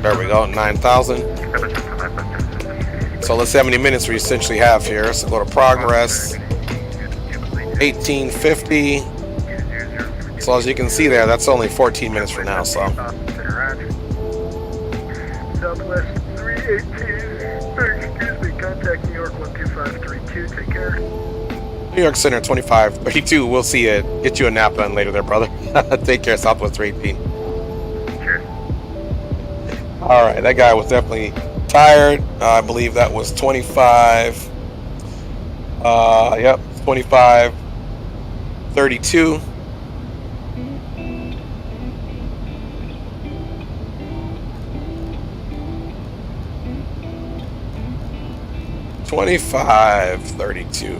There we go, 9,000. So let's see how many minutes we essentially have here. So go to progress, 1850. So as you can see there, that's only 14 minutes from now. So Southwest 318, excuse me, contact New York 12532, take care. New York Center 2532. We'll see you. Get you a nap done later there, brother. Take care, Southwest 318. All right, that guy was definitely tired. I believe that was 25. Yep, 25, 32. $25.32.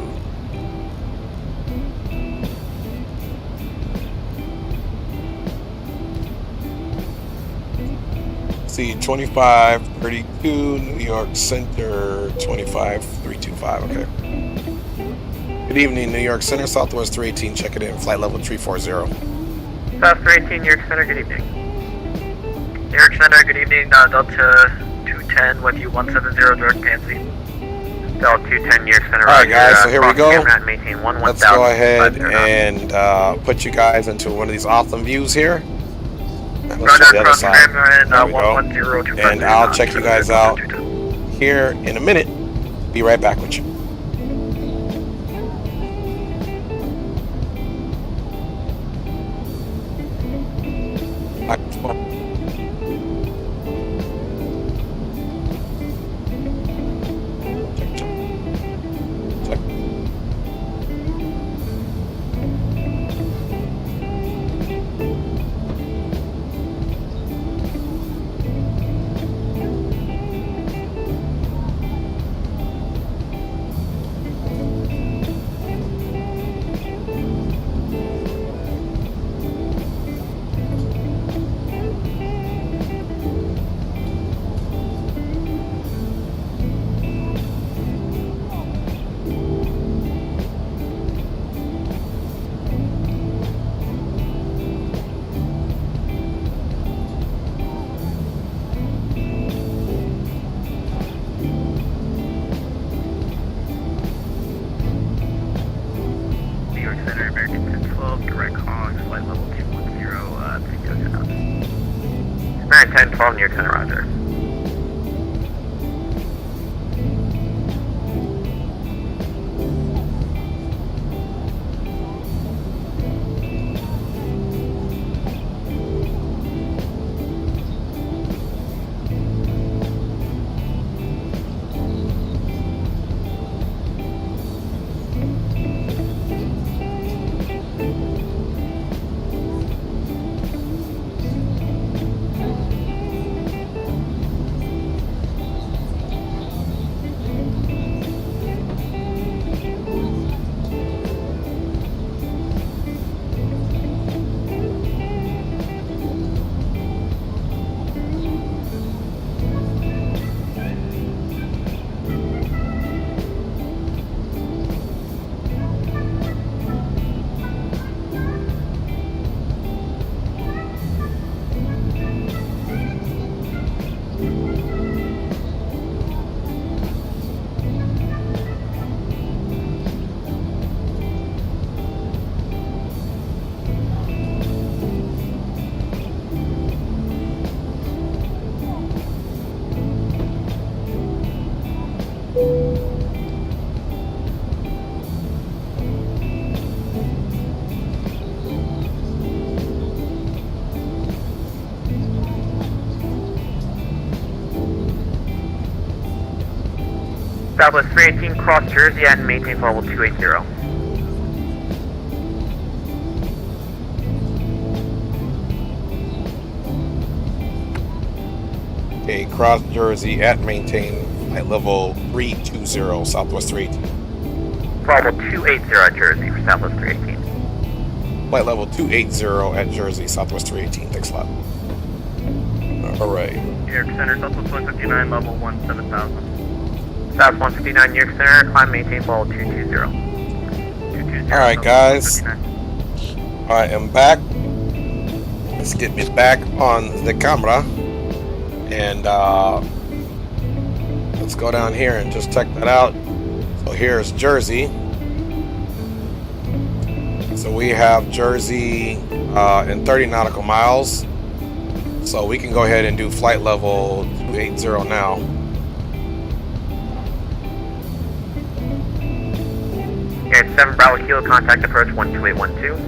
See, 25.32, New York Center, 25.325. Okay. Good evening, New York Center, Southwest 318. Check it in, flight level 340. South 318, New York Center, good evening. New York Center, good evening. Delta 210 with you 170 direct Pansy. Delta 210, New York Center. All right, guys, so here we go. Let's Let's go ahead and put you guys into one of these awesome views here. And let's show the other side. There we go. And I'll check you guys out here in a minute. Be right back with you. American 1012, New York Center, roger. Southwest 318, cross Jersey at and maintain level 280. Okay, cross Jersey at maintain flight level 320, Southwest 318. Level 280 at Jersey for Southwest 318. Flight level 280 at Jersey, Southwest 318. Thanks a lot. Alright. New York Center, Southwest 159, level 17,000. South 159, New York Center, climb maintain level 220. Alright, guys. I am back. Let's get me back on the camera. And let's go down here and just check that out. So here's Jersey. So we have Jersey in 30 nautical miles. So we can go ahead and do flight level 280 now. Okay, 7 Bravo Kilo, contact approach 12812.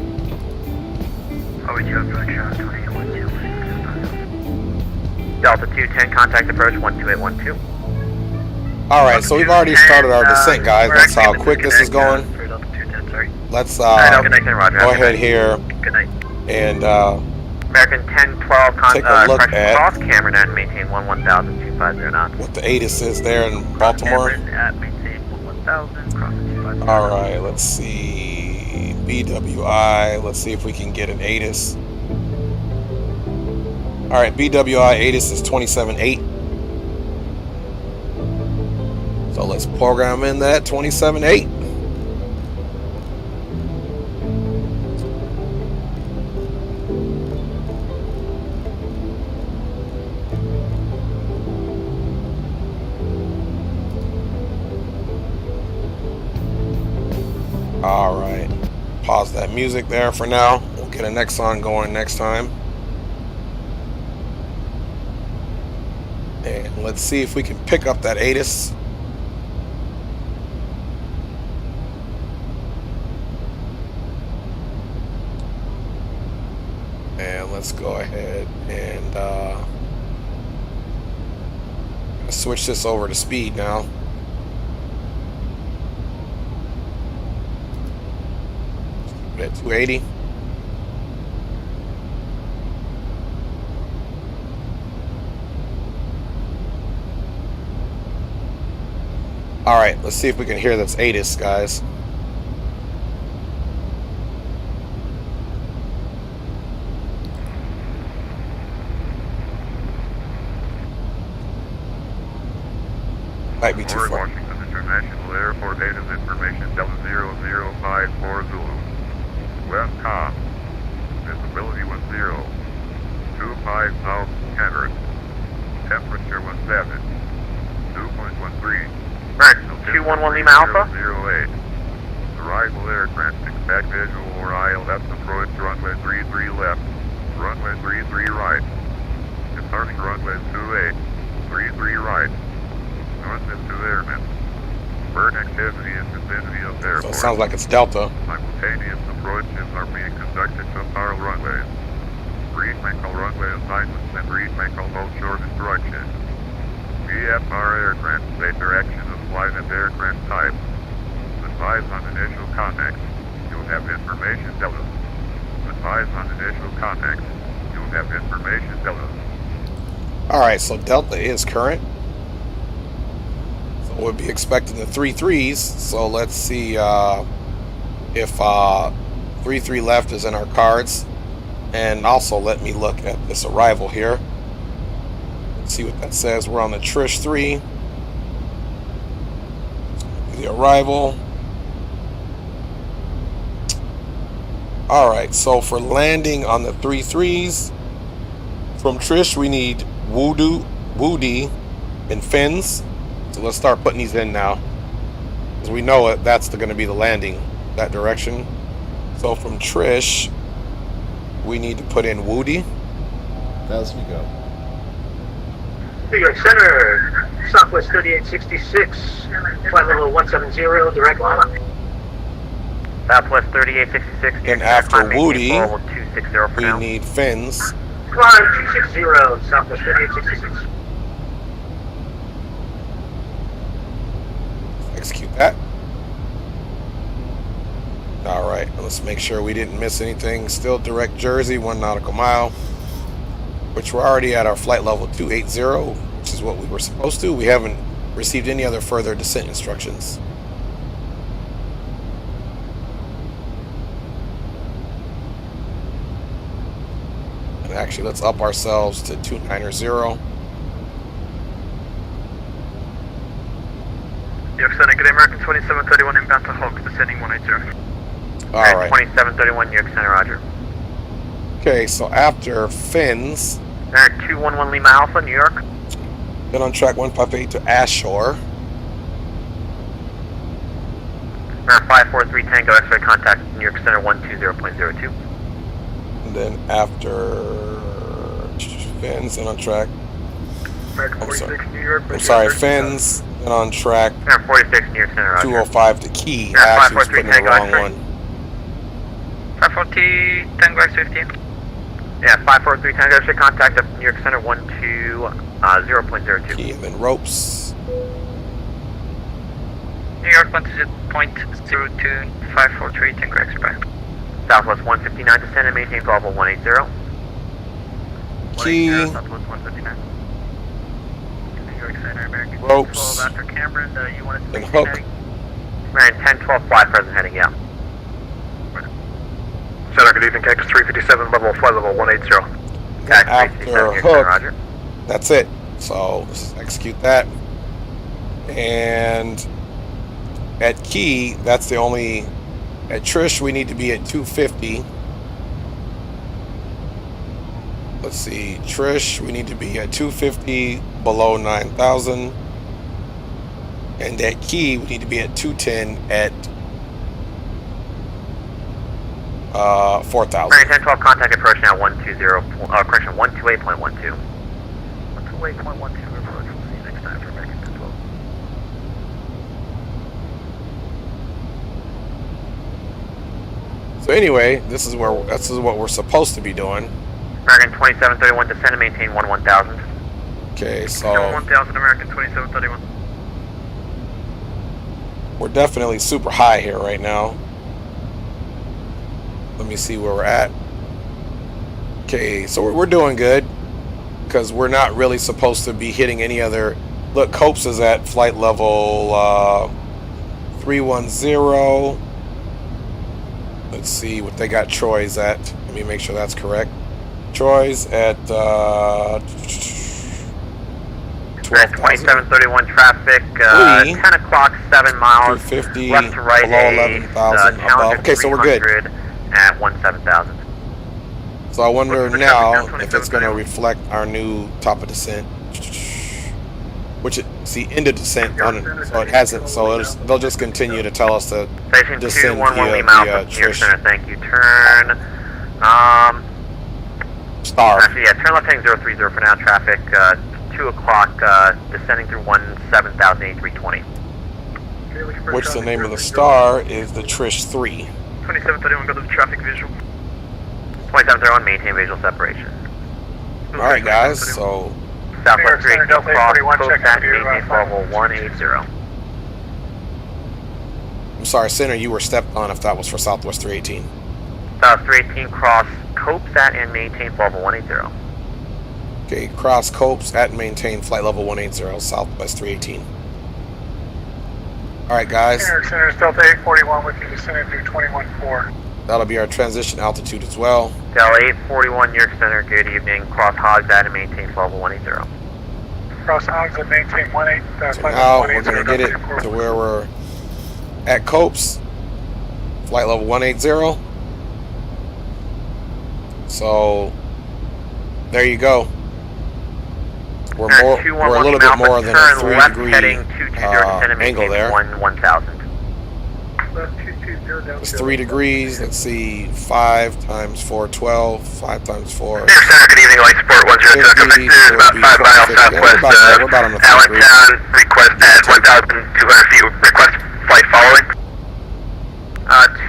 Oh, we do have direction 2812. Delta 210, contact approach 12812. Alright, so we've already started our descent, guys. That's how quick this is going. Let's go ahead here and American 1012, take a look at cross Cameron at maintain 110,250 knots. what the ATIS is there in Baltimore. At maintain 11000, cross 250. Alright, let's see. BWI. Let's see if we can get an ATIS. Alright, BWI ATIS is 27.8. So let's program in that 27.8. Alright, pause that music there for now. We'll get a next song going next time. And let's see if we can pick up that ATIS. And let's go ahead and switch this over to speed now. At 280. Alright, let's see if we can hear this ATIS, guys. Might be too far. Washington International Airport, ATIS information, Delta 0054 Zulu. West com. Visibility was 0. 25 south Henry. Temperature was 7. 2.13. Right, 211 Lima Alpha. 08. Arrival aircraft, expect visual or ILS approach, runway 33 left. Runway 33 right. Departing runway 28. 33 right. North is 2 airmen. Bird activity in vicinity of airport. So it sounds like it's Delta. Simultaneous approaches are being conducted to parallel runways. Read Michael runway assignments and read Michael hold short instructions. VFR aircraft state direction of flight and aircraft type. Advise on initial contact. You'll have information Delta. Advise on initial contact. You'll have information Delta. Alright, so Delta is current. So we'll be expecting the 3-3s. So let's see if 3-3 left is in our cards. And also let me look at this arrival here. Let's see what that says. We're on the Trish 3. The arrival. Alright, so for landing on the 3-3s from Trish, we need Woody and fins. So let's start putting these in now, because we know that's going to be the landing, that direction. So from Trish, we need to put in Woody. As we go. New York Center, Southwest 3866, flight level 170, direct line. Southwest 3866. And after Woody, we need fins. Climb 260, Southwest 3866. execute that. All right, let's make sure we didn't miss anything. Still direct Jersey, 1 nautical mile, which we're already at our flight level 280, which is what we were supposed to. We haven't received any other further descent instructions. And actually, let's up ourselves to 290. York Center, good American 2731 inbound to Hulk, descending 180. All right. 2731 New York Center, roger. Okay, so after fins, American 211 Lima Alpha, New York. then on track 158 to Ashore. American 543 Tango X-ray contact New York Center 120.02. And then after fins, then on track. American 46 New York. I'm sorry, fins, then on track American 46 New York Center, roger. 205 to Key. Yeah, I actually was 543 putting the Tango wrong X-ray. one. 540 Tango X15. Yeah, 543 Tango X-ray contact up New York Center 120.02. Key, and then ropes. New York 1.02 543 Tango X-ray. Southwest 159 descend and maintain level 180. Key, Southwest 159. New York Center, American ropes, 12 after Cameron, you want to and hook. American 1012 fly present heading, yeah. Center, good evening, Cactus 357, level flight level 180. After hook, that's it. So let's execute that. And at Key, that's the only. At Trish, we need to be at 250. Let's see, Trish, we need to be at 250 below 9,000. And at Key, we need to be at 210 at 4,000. American 1012 contact approach now 128.12. 128.12 approach. We'll see you next time for American 1012. So anyway, this is what we're supposed to be doing. American 2731 descend and maintain 1000. Okay, so 1000 American 2731. we're definitely super high here right now. Let me see where we're at. Okay, so we're doing good because we're not really supposed to be hitting any other. Look, Copes is at flight level 310. Let's see what they got Troy's at. Let me make sure that's correct. Troy's at 2731 traffic, 10 o'clock, 7 miles, 250, left to right, below 11,000, above. Okay, so we're good. At 17,000. So I wonder now if it's going to reflect our new top of descent, which see end of descent on it. So it hasn't. So they'll just continue to tell us to Station descend 211 via Trish. Trish. Center, thank you. Turn. Star. Actually, yeah, turn left heading 030 for now. Traffic 2 o'clock, descending through 17,083.20. Which the name of the star is the Trish 3. 2731, go to the traffic visual. 2731, maintain visual separation. All right, guys. So Southwest 3, no cross, close that, maintain level 180. I'm sorry, Center, you were stepped on if that was for Southwest 318. South 318, cross Copes at and maintain level 180. Okay, cross Copes at and maintain flight level 180, Southwest 318. All right, guys. Center, Delta 841 with you descending through 21.4. That'll be our transition altitude as well. Delta 841, New York Center, good evening. Cross Hogs at and maintain level 180. Cross Hogs and maintain 18. So now we're going to get it to where we're at Copes, flight level 180. So there you go. We're a little bit more than a 3-degree angle there. 1,000. It's 3 degrees. Let's see, 5 times 4, 12. 5 times 4. Good evening, Light Sport 107. About 5 miles southwest we're about on the Allentown. Request at 1,200 feet. Request flight following.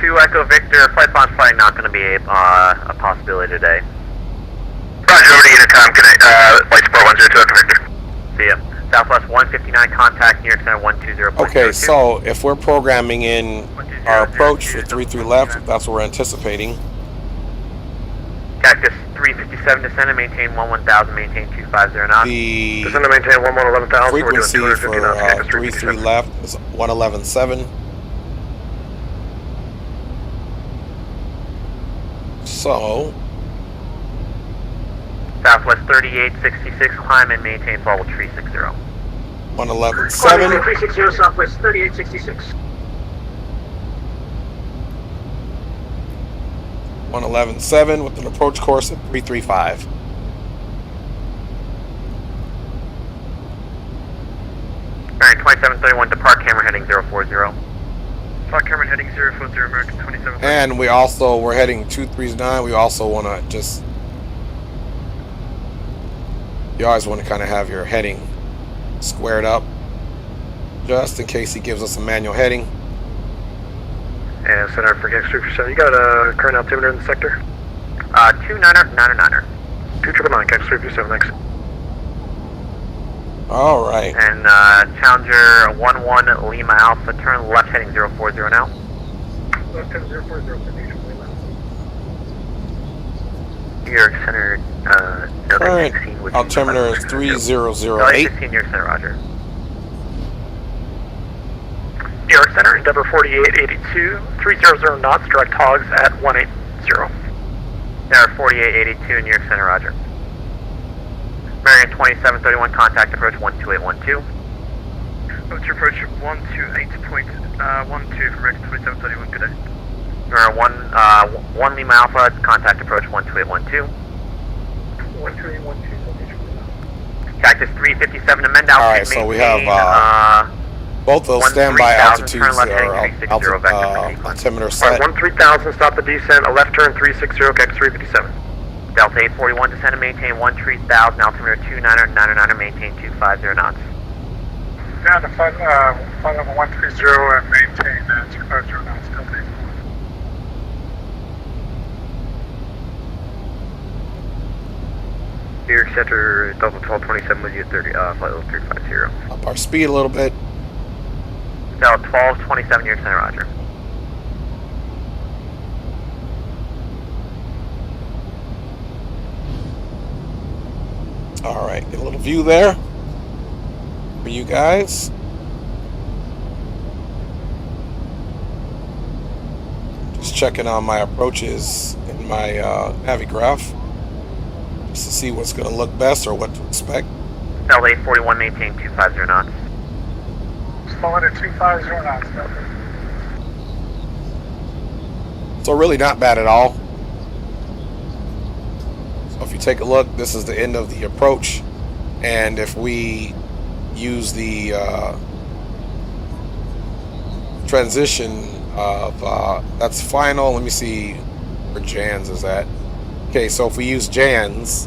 2 Echo Victor, flight plan's probably not going to be a possibility today. Roger, over to Unicom. Good night, Light Sport 102, Echo Victor. See ya. Southwest 159, contact New York Center 120.02. Okay, so if we're programming in our approach for 33 left, that's what we're anticipating. Cactus 357, descend and maintain 1000, maintain 250 knots. The Descend to maintain 11,000. frequency for 33 left is 111.7. So Southwest 3866, climb and maintain throttle 360. 111.7. 360 Southwest 3866. 111.7 with an approach course of 335. Alright, 2731, depart camera heading 040. Depart camera heading 040, American 27. And we're heading 239. We also want to just, you always want to kind of have your heading squared up just in case he gives us a manual heading. And Center for Gangster 3%. You got a current altimeter in the sector? 2999er. 299, Gangster 3%, thanks. All right. And Challenger 11 Lima Alpha, turn left heading 040 now. Left heading 040, New York Center, Current altimeter is 3008. 16 New York Center, roger. New York Center, Endeavor 4882, 300 knots, direct hogs at 180. Endeavor 4882, New York Center, roger. Marion 2731, contact approach 12812. What's your approach 128.12 from American 2731, good day. Marion 1 Lima Alpha, contact approach 12812. 12812, Cactus 357, amend altitude. All right, so we have both those standby altitudes are altimeter set. 13,000, stop the descent, a left turn 360, Cactus 357. Delta 841, descend and maintain 13,000, altimeter 2999, maintain 250 knots. Down to flight level 130 and maintain 250 knots, Delta 841. New York Center, Delta 1227 with you at 30, flight level 350. Up our speed a little bit. Delta 1227, New York Center, roger. All right, get a little view there for you guys. Just checking on my approaches in my Navigraph just to see what's going to look best or what to expect. Delta 841, maintain 250 knots. Slowing at 250 knots, Delta. So really not bad at all. So if you take a look, this is the end of the approach, and if we use the transition of that's final. Let me see where Jan's is at. Okay, so if we use Jan's,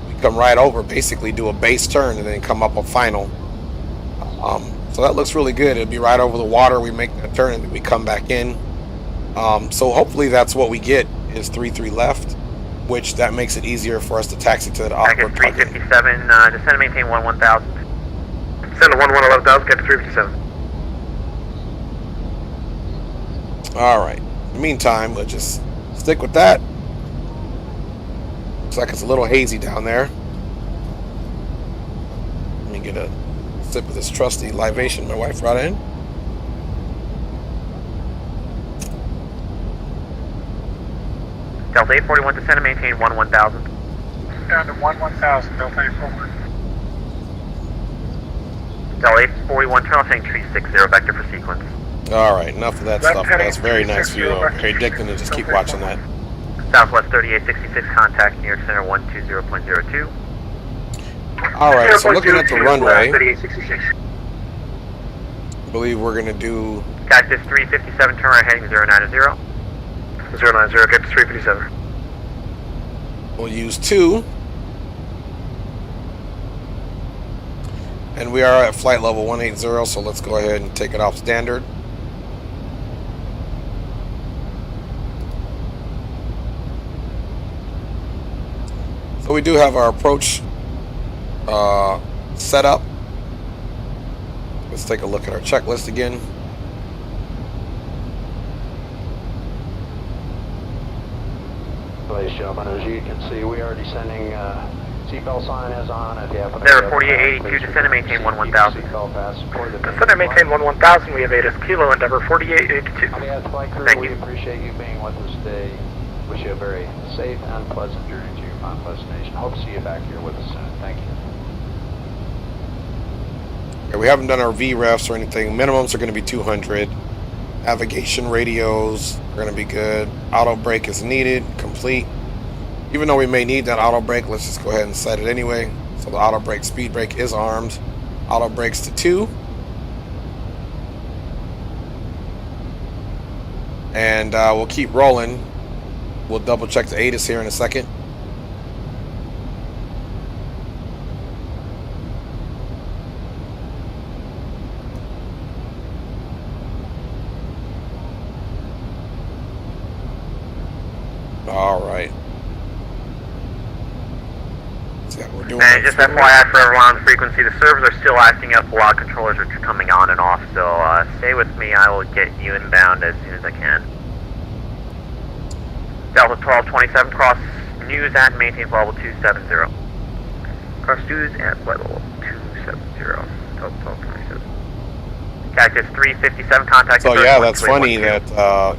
we come right over, basically do a base turn and then come up a final. So that looks really good. It'll be right over the water. We make that turn and then we come back in. So hopefully that's what we get is 33 left, which that makes it easier for us to taxi to that awkward 357, descend and maintain 1000. Send a 11,000, get to 357. All right. In the meantime, let's just stick with that. Looks like it's a little hazy down there. Let me get a sip of this trusty libation my wife brought in. Delta 841, descend and maintain 1000. Down to 11,000, Delta 841. Delta 841, turn off heading 360, vector for sequence. All right, enough of that stuff. That's very nice view. Very addicting to just keep watching that. Southwest 3866, contact New York Center 120.02. All right, so looking at the runway, 3866. I believe we're going to do Cactus 357, turn right heading 090. 090, get to 357. We'll use 2. And we are at flight level 180, so let's go ahead and take it off standard. So we do have our approach set up. Let's take a look at our checklist again. Ladies and gentlemen, as you can see, we are descending. Seatbelt sign is on. If you happen to There, 4882, descend and maintain 11000. Seatbelt pass for the Descend and maintain 11000. We have ATIS Kilo Endeavor 4882. On behalf of the flight crew, Thank we you. appreciate you being with us today. Wish you a very safe and pleasant journey to your final destination. Hope to see you back here with us soon. Thank you. Okay, we haven't done our VREFs or anything. Minimums are going to be 200. Navigation radios are going to be good. Auto brake is needed, complete. Even though we may need that auto brake, let's just go ahead and set it anyway. So the auto brake, speed brake is armed. Auto brakes to 2. And we'll keep rolling. We'll double check the ATIS here in a second. All right. We're doing And just FYI for everyone on the frequency, the servers are still acting up. A lot of controllers are coming on and off, so stay with me. I will get you inbound as soon as I can. Delta 1227, cross news at maintain flight level 270. Cross news at flight level 270. Delta 1227. Cactus 357, contact. So yeah, that's funny that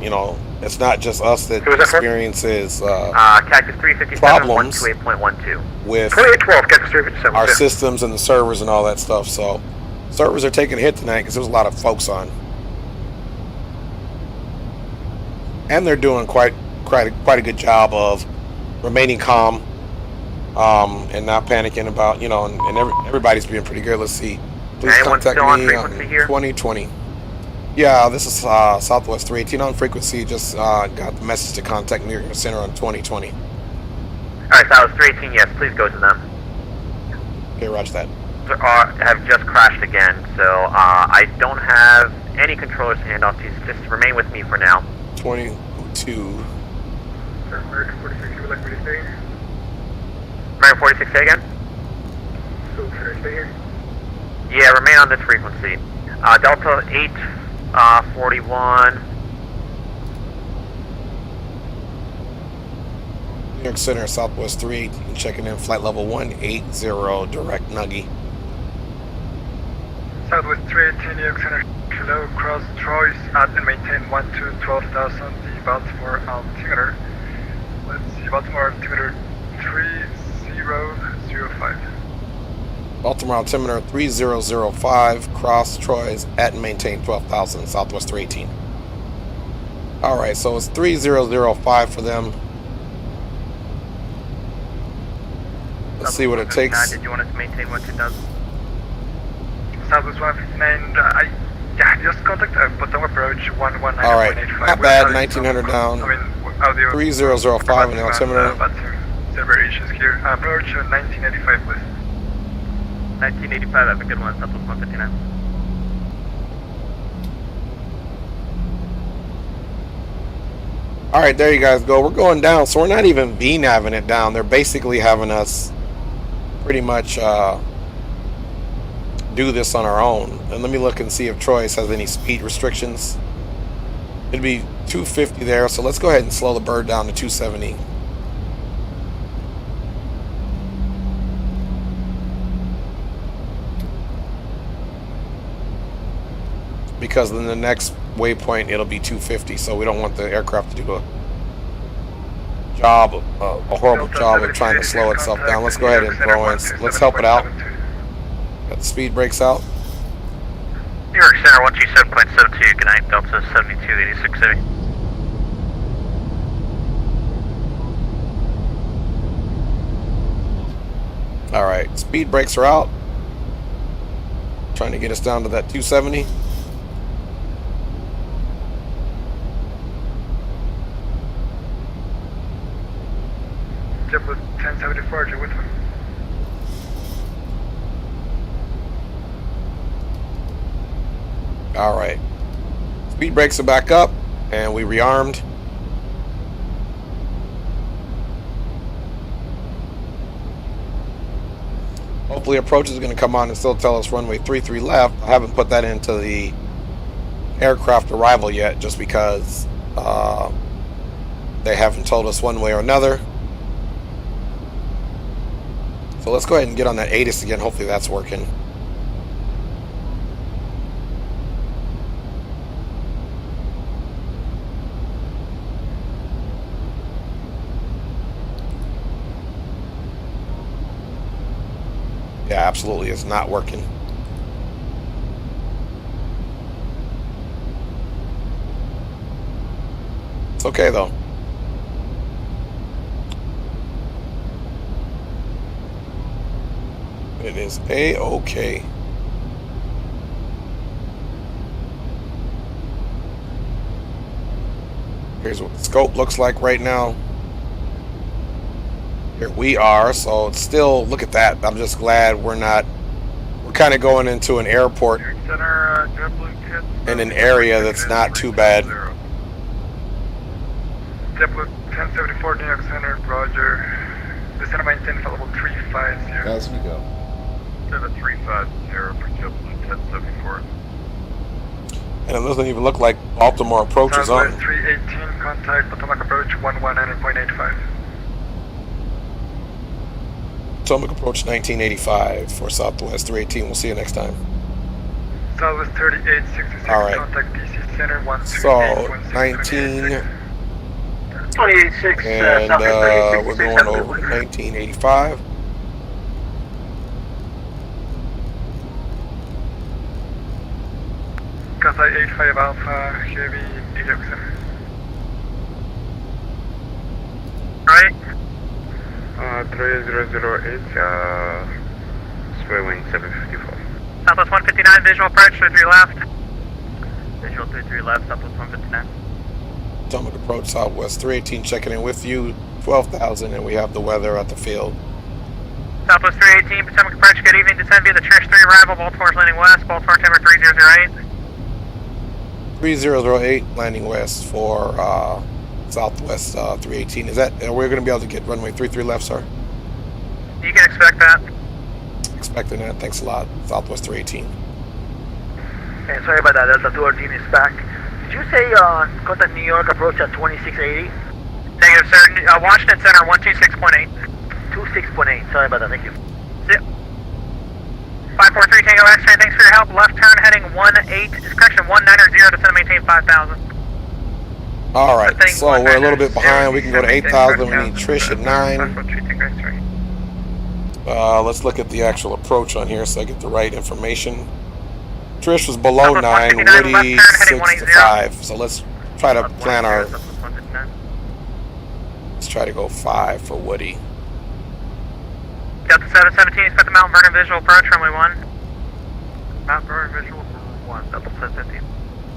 you know, it's not just us that experiences Cactus 357, problems 128.12. with 2812, Cactus 357. our systems and the servers and all that stuff. So servers are taking a hit tonight because there was a lot of folks on, and they're doing quite a good job of remaining calm and not panicking about, you know, and everybody's being pretty good. Let's see. Please Anyone contact still on me frequency here? 2020. Yeah, this is Southwest 318 on frequency. Just got the message to contact New York Center on 2020. Alright, Southwest 318, yes, please go to them. Okay, roger that. Have just crashed again, so I don't have any controllers to hand off to you. So just remain with me for now. 22. American 46, you would like me to stay here? American 46, say again? So should I stay here? Yeah, remain on this frequency. Delta 841. New York Center, Southwest 318, checking in flight level 180, direct Nuggy. Southwest 318, New York Center, hello, cross Troy's at and maintain 12,000, the Baltimore altimeter. Let's see, Baltimore altimeter 3005. Baltimore altimeter 3005, cross Troy's at and maintain 12,000, Southwest 318. Alright, so it's 3005 for them. Let's see what it takes. Did you want us to maintain 12,000? Southwest 159, just contact bottom approach 119.85. Alright, not bad, 1900 down. I mean, audio. 3005 in the altimeter. VATSIM server issues here. Approach 1985, please. 1985, have a good one, Southwest 159. Alright, there you guys go. We're going down, so we're not even VNaving it down. They're basically having us pretty much do this on our own. And let me look and see if Troy's has any speed restrictions. It'd be 250 there, so let's go ahead and slow the bird down to 270. Because in the next waypoint it'll be 250, so we don't want the aircraft to do a horrible job of trying to slow itself down. Let's go ahead and throw in, let's help it out. Got the speed brakes out. New York Center 127.72, good night, Delta 728680. Alright, speed brakes are out. Trying to get us down to that 270. JetBlue 1074, you're with me. Alright. Speed brakes are back up, and we rearmed. Hopefully approach is going to come on and still tell us runway 33 left. I haven't put that into the aircraft arrival yet just because they haven't told us one way or another. So let's go ahead and get on that ATIS again. Hopefully that's working. Yeah, absolutely, it's not working. It's okay though. It is A-okay. Here's what the scope looks like right now. Here we are, so it's still, look at that. I'm just glad we're kind of going into an airport in an area that's not too bad. JetBlue 1074 New York Center, roger. Descend maintain level 350. As we go. 7350 for JetBlue 1074. And it doesn't even look like Baltimore approach is on. Southwest 318, contact Potomac approach 119.85. Potomac approach 1985 for Southwest 318. We'll see you next time. Southwest 3866, all right. contact DC Center 128. So 19. 286, and we're going over 1985. Contact 85 Alpha, Heavy, New York Center. Right. 3008, sway wing 754. Southwest 159, visual approach, 33 left. Visual 33 left, Southwest 159. Potomac approach Southwest 318 checking in with you, 12,000, and we have the weather at the field. Southwest 318, Potomac approach, good evening, descend via the Trish 3 arrival, Baltimore's landing west, Baltimore timber 3008. 3008 landing west for Southwest 318. Is that, we're going to be able to get runway 33 left, sir? You can expect that. Expecting that, thanks a lot. Southwest 318. Okay, sorry about that, Delta 214 is back. Did you say contact New York approach at 2680? Negative, sir. Washington Center 126.8. 26.8, sorry about that, thank you. 543 Tango X-ray, thanks for your help. Left turn heading 190, descend maintain 5,000. All right, so we're a little bit behind. We can go to 8,000. We need Trish at 9. Let's look at the actual approach on here so I get the right information. Trish was below 9, Woody 6 to 5. So let's try to plan our... Let's try to go 5 for Woody. Delta 717, expect the Mount Vernon visual approach, runway 1. Mount Vernon visual 1, Delta 717.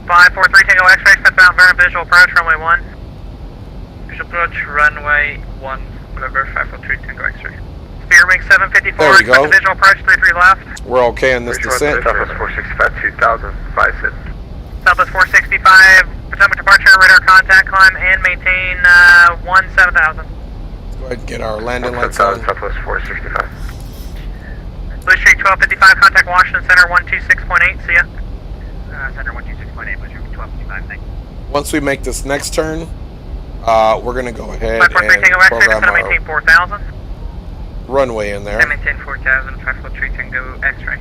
543 Tango X-ray, expect the Mount Vernon visual approach, runway 1. Visual approach, runway 1, November 543 Tango X-ray. Spear wing 754, there we go. expect the visual approach, 33 left. We're okay in this descent. Southwest 465, 2000, 56. Southwest 465, Potomac departure, radar contact, climb and maintain 17,000. Go ahead and get our landing lights on. Southwest 465. Blue Street 1255, contact Washington Center 126.8, see ya. Center 126.8, Blue Street 1255, thanks. Once we make this next turn, we're going to go ahead 543 Tango and X-ray, program descend maintain 4,000. runway in there. Maintain 4,000, 543 Tango X-ray.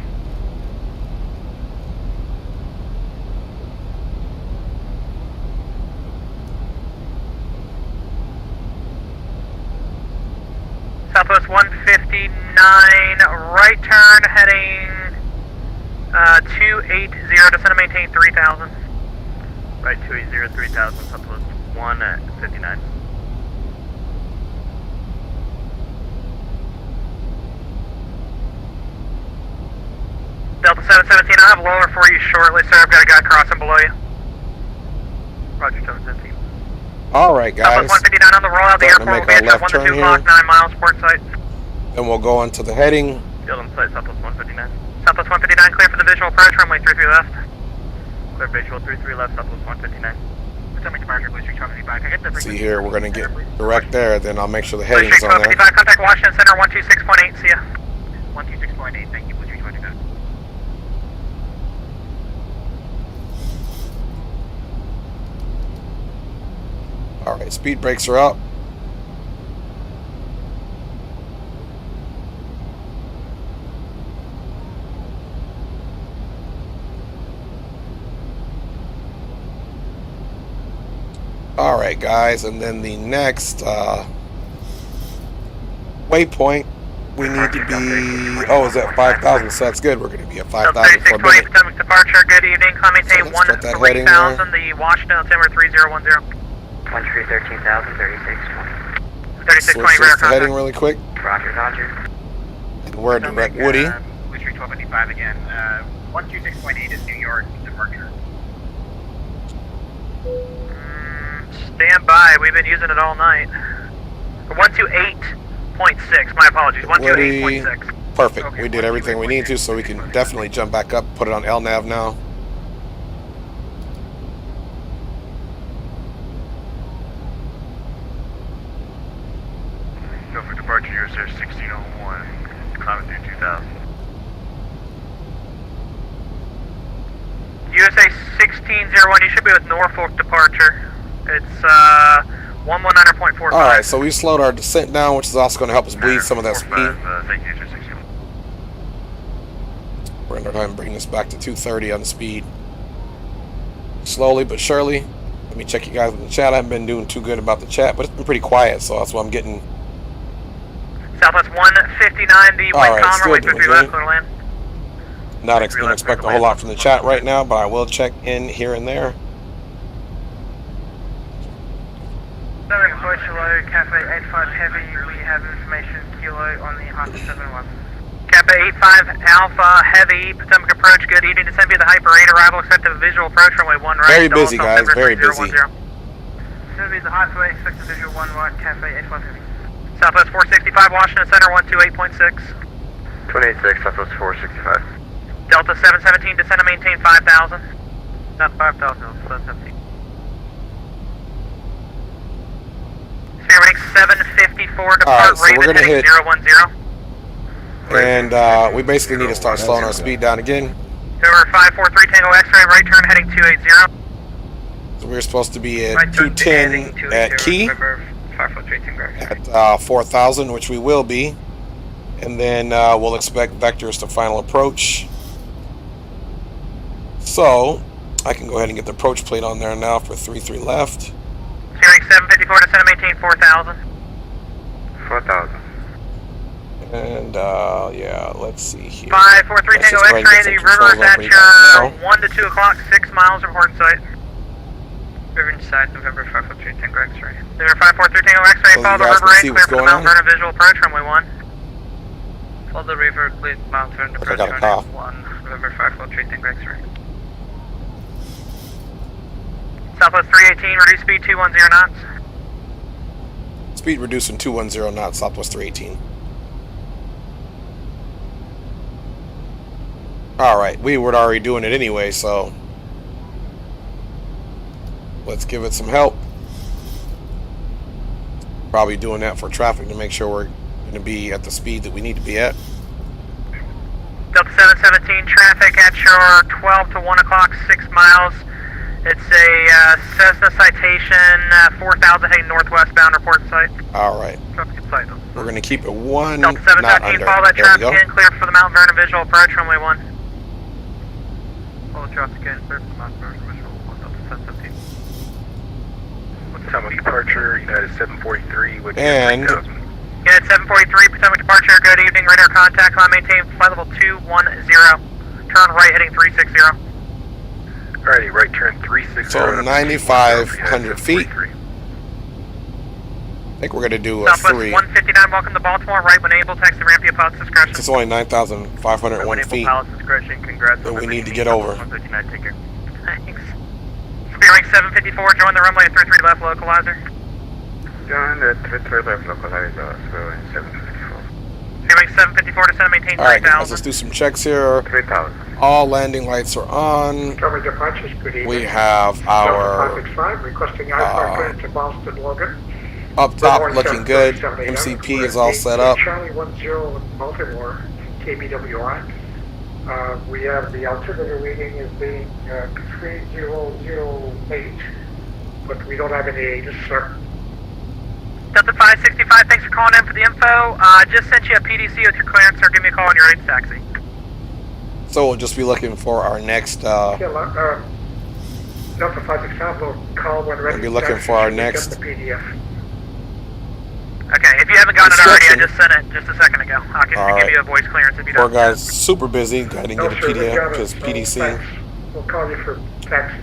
Southwest 159, right turn heading 280, descend and maintain 3,000. Right 280, 3,000, Southwest 159. Delta 717, I'll have a lower for you shortly, sir. I've got a guy crossing below you. Roger, 717. Alright guys, Southwest 159 on the rollout, the starting to airport make will be our at left 1 to turn 2 o'clock, here. 9 miles, port site. Then we'll go into the heading. Field on site, Southwest 159. Southwest 159, clear for the visual approach, runway 33 left. Clear visual 33 left, Southwest 159. Potomac departure, Blue Street 1255. Can I get the See here, we're going to get direct there, then I'll make sure the Blue heading's Street on there. 1255, contact Washington Center 126.8, see ya. 126.8. speed brakes are up. All right, guys, and then the next waypoint, we need to be, oh, is that 5,000? So that's good. We're going to be at 5,000 for a minute. Potomac departure, good evening. Climate So let's put that heading there. 3000, the Washington altimeter 3010. Country 13,000, 3620. 3620, Switch radar this to heading contact. really quick. Roger, Roger. And we're at direct Woody. Which 1255 again. 126.8 is New York departure. Stand by. We've been using it all night. 128.6. My apologies. 128.6. Perfect. Okay, We did everything we need to, so we can definitely jump back up, put it on LNAV now. Go for departure USA 1601. Climbing through 2000. USA 1601. You should be with Norfolk departure. It's 119.45. All right, so we slowed our descent down, which is also going to help us bleed some of that speed. Thank you, USA 61. We're going to try and bring this back to 230 on the speed. Slowly but surely. Let me check you guys in the chat. I haven't been doing too good about the chat, but it's been pretty quiet, so that's why I'm getting... Southwest 159, the All white right, column, still runway doing 33 left, good. clear land. Not going to expect a whole lot from the chat right now, but I will check in here and there. Southern approach below Cafe 85 Heavy, we have information kilo on the Hyper 71. Kappa 85 Alpha Heavy, Potomac approach, good evening. Descend via the Hyper 8 arrival, expect a visual approach, runway 1 right. Very busy, guys, very busy. Descend via the Hyper 8, expect a visual 1 right, Cafe 85 Heavy. Southwest 465, Washington Center, 128.6. 286, Southwest 465. Delta 717, descend and maintain 5,000. Not 5,000, 717. Sphere rating 754, depart Alright, so we're Raven gonna heading hit- 010. And we basically need to start slowing our speed down again. Over 543 Tango X-ray, right turn heading 280. So we're supposed to be at Right turn 210 heading at Key, 543 Tango. at 4,000, which we will be. And then we'll expect vectors to final approach. So I can go ahead and get the approach plate on there now for 33 left. Sphere rating 754, descend and maintain 4,000. 4000. And yeah, let's see here. 543 Let's Tango just go ahead and X-ray, get the some river controls is on at what we got your 1 to 2 o'clock, 6 miles from Horton site. River inside November 543 Tango X-ray. River 543 Tango X-ray, So follow you the guys river can 8, see clear what's for the going Mount on. Vernon visual approach, runway 1. Follow the river, clear Mount Vernon I got a cough. 1, November 543 Tango X-ray. Southwest 318, reduce speed 210 knots. Speed reducing 210 knots, Southwest 318. Alright, we were already doing it anyway, so let's give it some help. Probably doing that for traffic to make sure we're going to be at the speed that we need to be at. Delta 717, traffic at your 12 to 1 o'clock, 6 miles. It's a Cessna citation, 4,000 heading northwest bound, report site. Alright, Traffic in sight. we're going to keep it one Delta knot 717, under. follow that There we traffic go. in, clear for the Mount Vernon visual approach, runway 1. Follow traffic in, clear for the Mount Vernon visual 1, Delta 717. Potomac departure, United 743, which And- is 3,000. Unit 743, Potomac departure, good evening, radar contact, climb maintain, flight level 210. Turn right heading 360. Alrighty, right turn 360. So 9,500 feet. I think we're going to do a Southwest 3. 159, welcome to Baltimore, right when able, taxi ramp to your pilot's discretion. It's only 9,501 feet. Pilot's discretion, congrats. that we need to get over. 159, take care. Thanks. Spearing 754, join the runway at 33 left localizer. Join the 33 left localizer, Spearing 754. Spearing 754, descend and maintain Alright guys, 3,000. let's do some checks here. 3000. All landing lights are on. Cover departures, good evening. We have our 565 requesting outbound to Boston, Logan. up top looking good. MCP is all set up. Charlie 10 in Baltimore, KBWI. We have the altimeter reading as being 3008, but we don't have any ages, sir. Delta 565, thanks for calling in for the info. Just sent you a PDC with your clearance, or give me a call when you're ready to taxi. So we'll just be looking for our next. Delta 565 will call when ready. We'll be looking for our next. The PDF. Okay, if you haven't gotten it already, I just sent it just a second ago. I can give you a voice clearance if you Poor don't. guy's super busy. I didn't get a sure, we PDF, got it. just PDC. Thanks. We'll call you for taxi.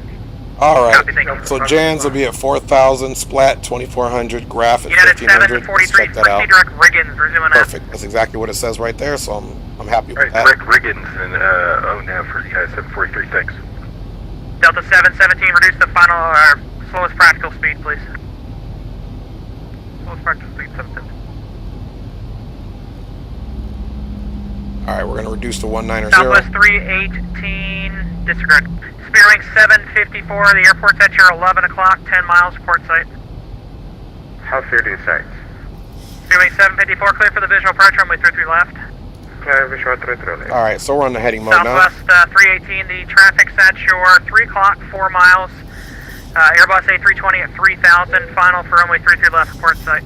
All right. Copy, thank you. So Jans will be at 4,000, Splat 2,400, Graph at United 1,500. Let's 743, check that out. direct Riggins, resuming out. Perfect. That's exactly what it says right there. So I'm happy with that. Direct Riggins and ONAV for United 743, thanks. Delta 717, reduce the final, slowest practical speed, please. Slowest practical speed, 717. All right, we're gonna reduce to 190. Southwest 318, disregard. Spearwing 754, the airport's at your 11 o'clock, 10 miles, port site. How fair to sites? Spearwing 754, clear for the visual approach, runway 33 left. Clear visual 33 left. All right, so we're on the heading mode now. Southwest 318, the traffic's at your 3 o'clock, 4 miles. Airbus A320 at 3,000, final for runway 33 left, port site.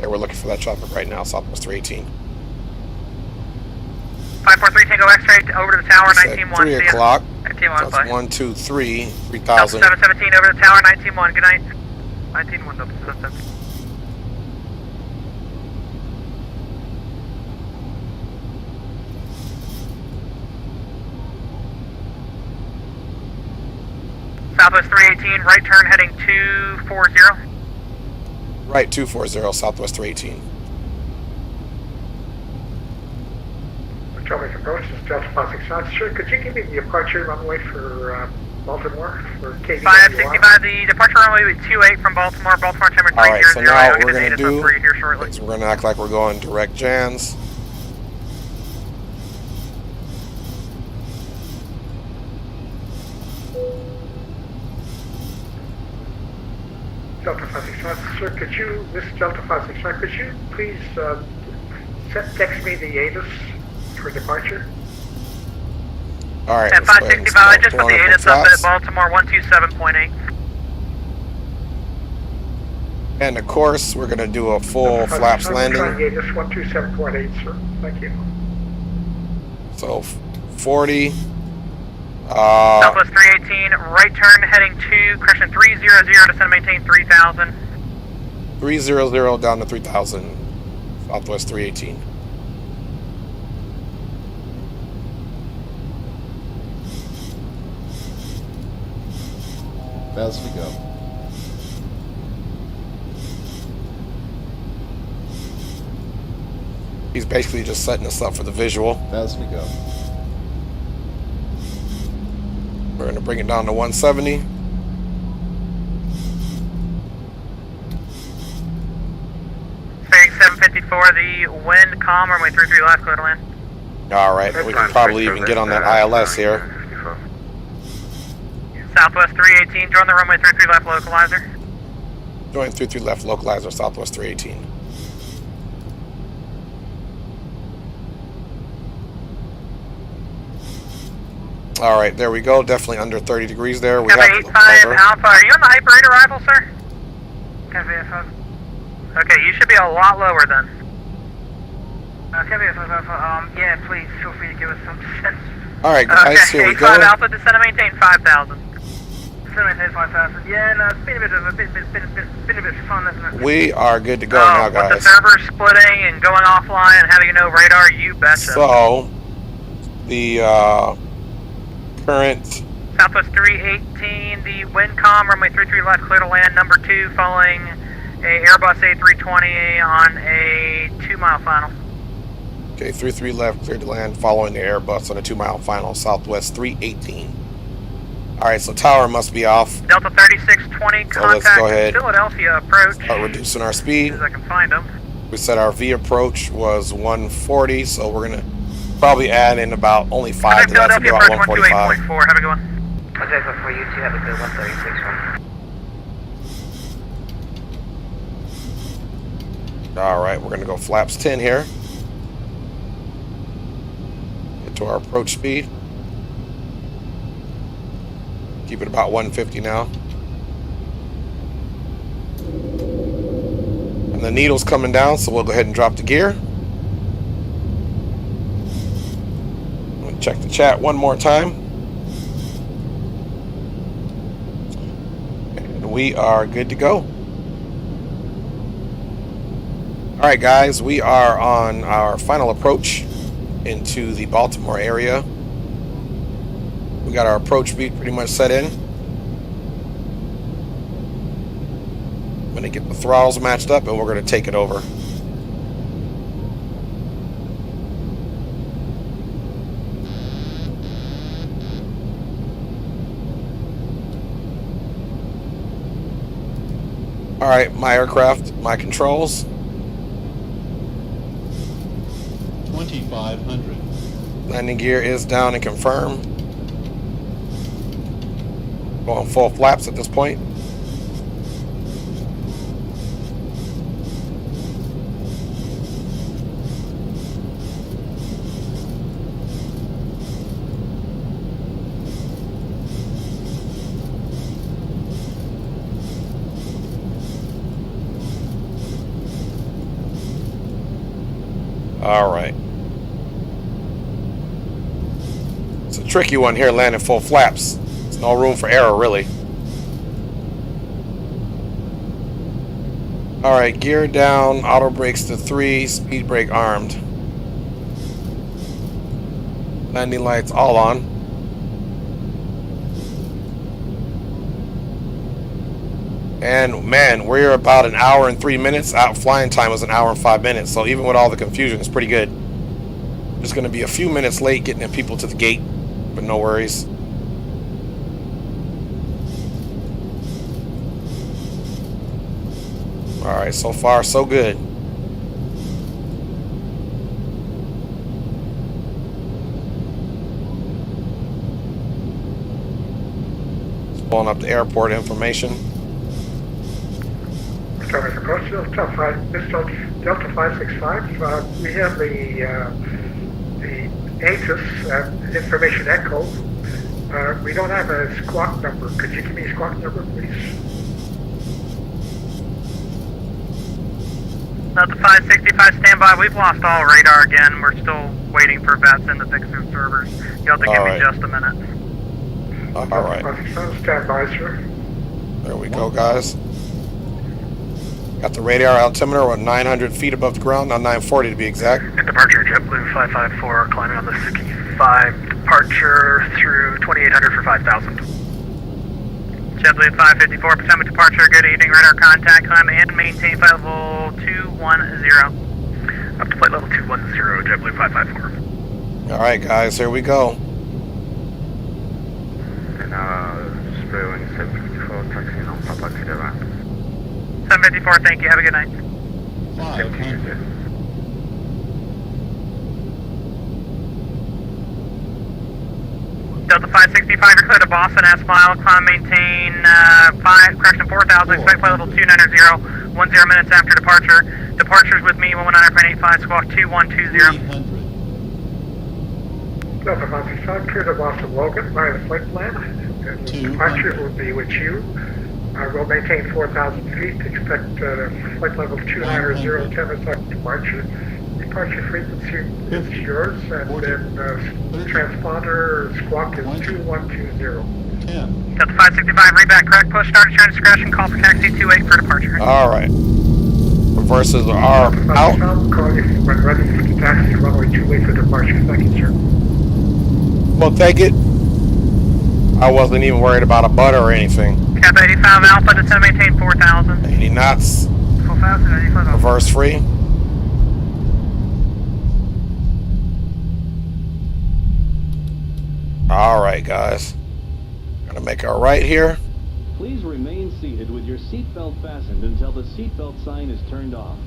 Yeah, we're looking for that traffic right now, Southwest 318. 543 Tango X-ray over to the tower, 19-1. 3 o'clock. 19-1, So bye. it's 1, 2, 3, Delta 3,000. 717 over to the tower, 19-1, good night. 19-1, Delta 717. Southwest 318, right turn heading 240. Right, 240, Southwest 318. Traffic approach is Delta 565. Sure, could you give me the departure runway for Baltimore for KV? 565, the departure runway will be 28 from Baltimore, Baltimore timber 300. All right, so now I'll what get we're the gonna data do for you here shortly. is we're gonna act like we're going direct Jans. Delta 565. Sir, could you, this is Delta 565, could you please text me the ATIS for departure? All right. At let's go ahead and 565, I start just put pulling the up ATIS the up at flaps. Baltimore 127.8. And of course, we're gonna do a full flaps landing. ATIS 127.8, sir. Thank you. So 40. Southwest 318, right turn heading to correction 300, descend and maintain 3000. 300 down to 3,000. Southwest 318. As we go. He's basically just setting us up for the visual. As we go. We're gonna bring it down to 170. Fairing 754, the wind calm, runway 33 left, clear to land. All right, we can probably even get on that ILS here. Southwest 318, join the runway 33 left localizer. Join 33 left localizer, Southwest 318. All right, there we go. Definitely under 30 degrees there. We have to look 85 over. Alpha, are you on the Hyper 8 arrival, sir? Okay, you should be a lot lower then. Yeah, please feel free to give us some sense. All right, guys, here we 85 go. Alpha, descend and maintain 5,000. Descend and maintain 5,000. Yeah, no, it's been a bit fun, isn't it? We are good to go now, With the guys. server splitting and going offline and having no radar, you betcha. So, the current Southwest 318, the wind calm, runway 33 left, clear to land, number 2, following a Airbus A320 on a 2-mile final. Okay, 33 left, cleared to land, following the Airbus on a 2-mile final, Southwest 318. All right, so tower must be off. Delta 3620, So let's contact go ahead. Philadelphia approach. Start reducing our As speed. soon as I can find them. We said our V approach was 140, so we're gonna probably add in about only 5 to that, so Philadelphia about approach 145. 128.4, have a good one. Okay, so for you two, have a good 136 one. All right, we're gonna go flaps 10 here. Get to our approach speed. Keep it about 150 now. The needle's coming down, so we'll go ahead and drop the gear. Check the chat one more time. And we are good to go. Alright guys, we are on our final approach into the Baltimore area. We got our approach beat pretty much set in. I'm going to get the throttles matched up and we're going to take it over. Alright, my aircraft, my controls. 2,500. Landing gear is down and confirmed. Going full flaps at this point. All right. It's a tricky one here, landing full flaps. There's no room for error, really. All right, gear down, auto brakes to 3, speed brake armed. Landing lights all on. And man, we're about an hour and 3 minutes. Out flying time was an hour and 5 minutes. So even with all the confusion, it's pretty good. Just going to be a few minutes late getting the people to the gate, but no worries. All right, so far so good. Just pulling up the airport information. This is Delta 565. We have the ATIS information echo. We don't have a squawk number. Could you give me a squawk number, please? Delta 565, standby. We've lost all radar again. We're still waiting for VATSIM to fix their servers. You'll have to give me just a minute. All right. Standby, sir. There we go, guys. Got the radar altimeter. We're 900 feet above the ground, now 940 to be exact. Departure JetBlue 554, climbing on the 65. Departure through 2800 for 5,000. JetBlue 554, Potomac departure. Good evening, radar contact. Climb and maintain flight level 210. Up to flight level 210, JetBlue 554. All right, guys, here we go. And Spring 754, taxiing on Papa Kilo. 754, thank you. Have a good night. 500. Delta 565, you're clear to Boston, S-Mile, climb, maintain, 4,000, expect flight level 290, 10 minutes after departure. Departures with me, 119.85, squawk 2120. 300. Delta 565, clear to Boston Logan by the flight plan. And departure will be with you. We'll maintain 4,000 feet, expect flight level 290, 10 minutes after departure. Departure frequency is yours, and then transponder squawk is 2120. 10. Delta 565, read back, correct, push, start at your discretion, call for taxi 28 for departure. All right. Reverses are out. Call you when ready for the taxi, runway 28 for departure. Thank you, sir. We'll take it. I wasn't even worried about a butter or anything. Cap 85 Alpha, descend, maintain 4,000. 80 knots. Full fast, 85 Alpha. Reverse free. All right, guys. Gonna make our right here. Please remain seated with your seatbelt fastened until the seatbelt sign is turned off.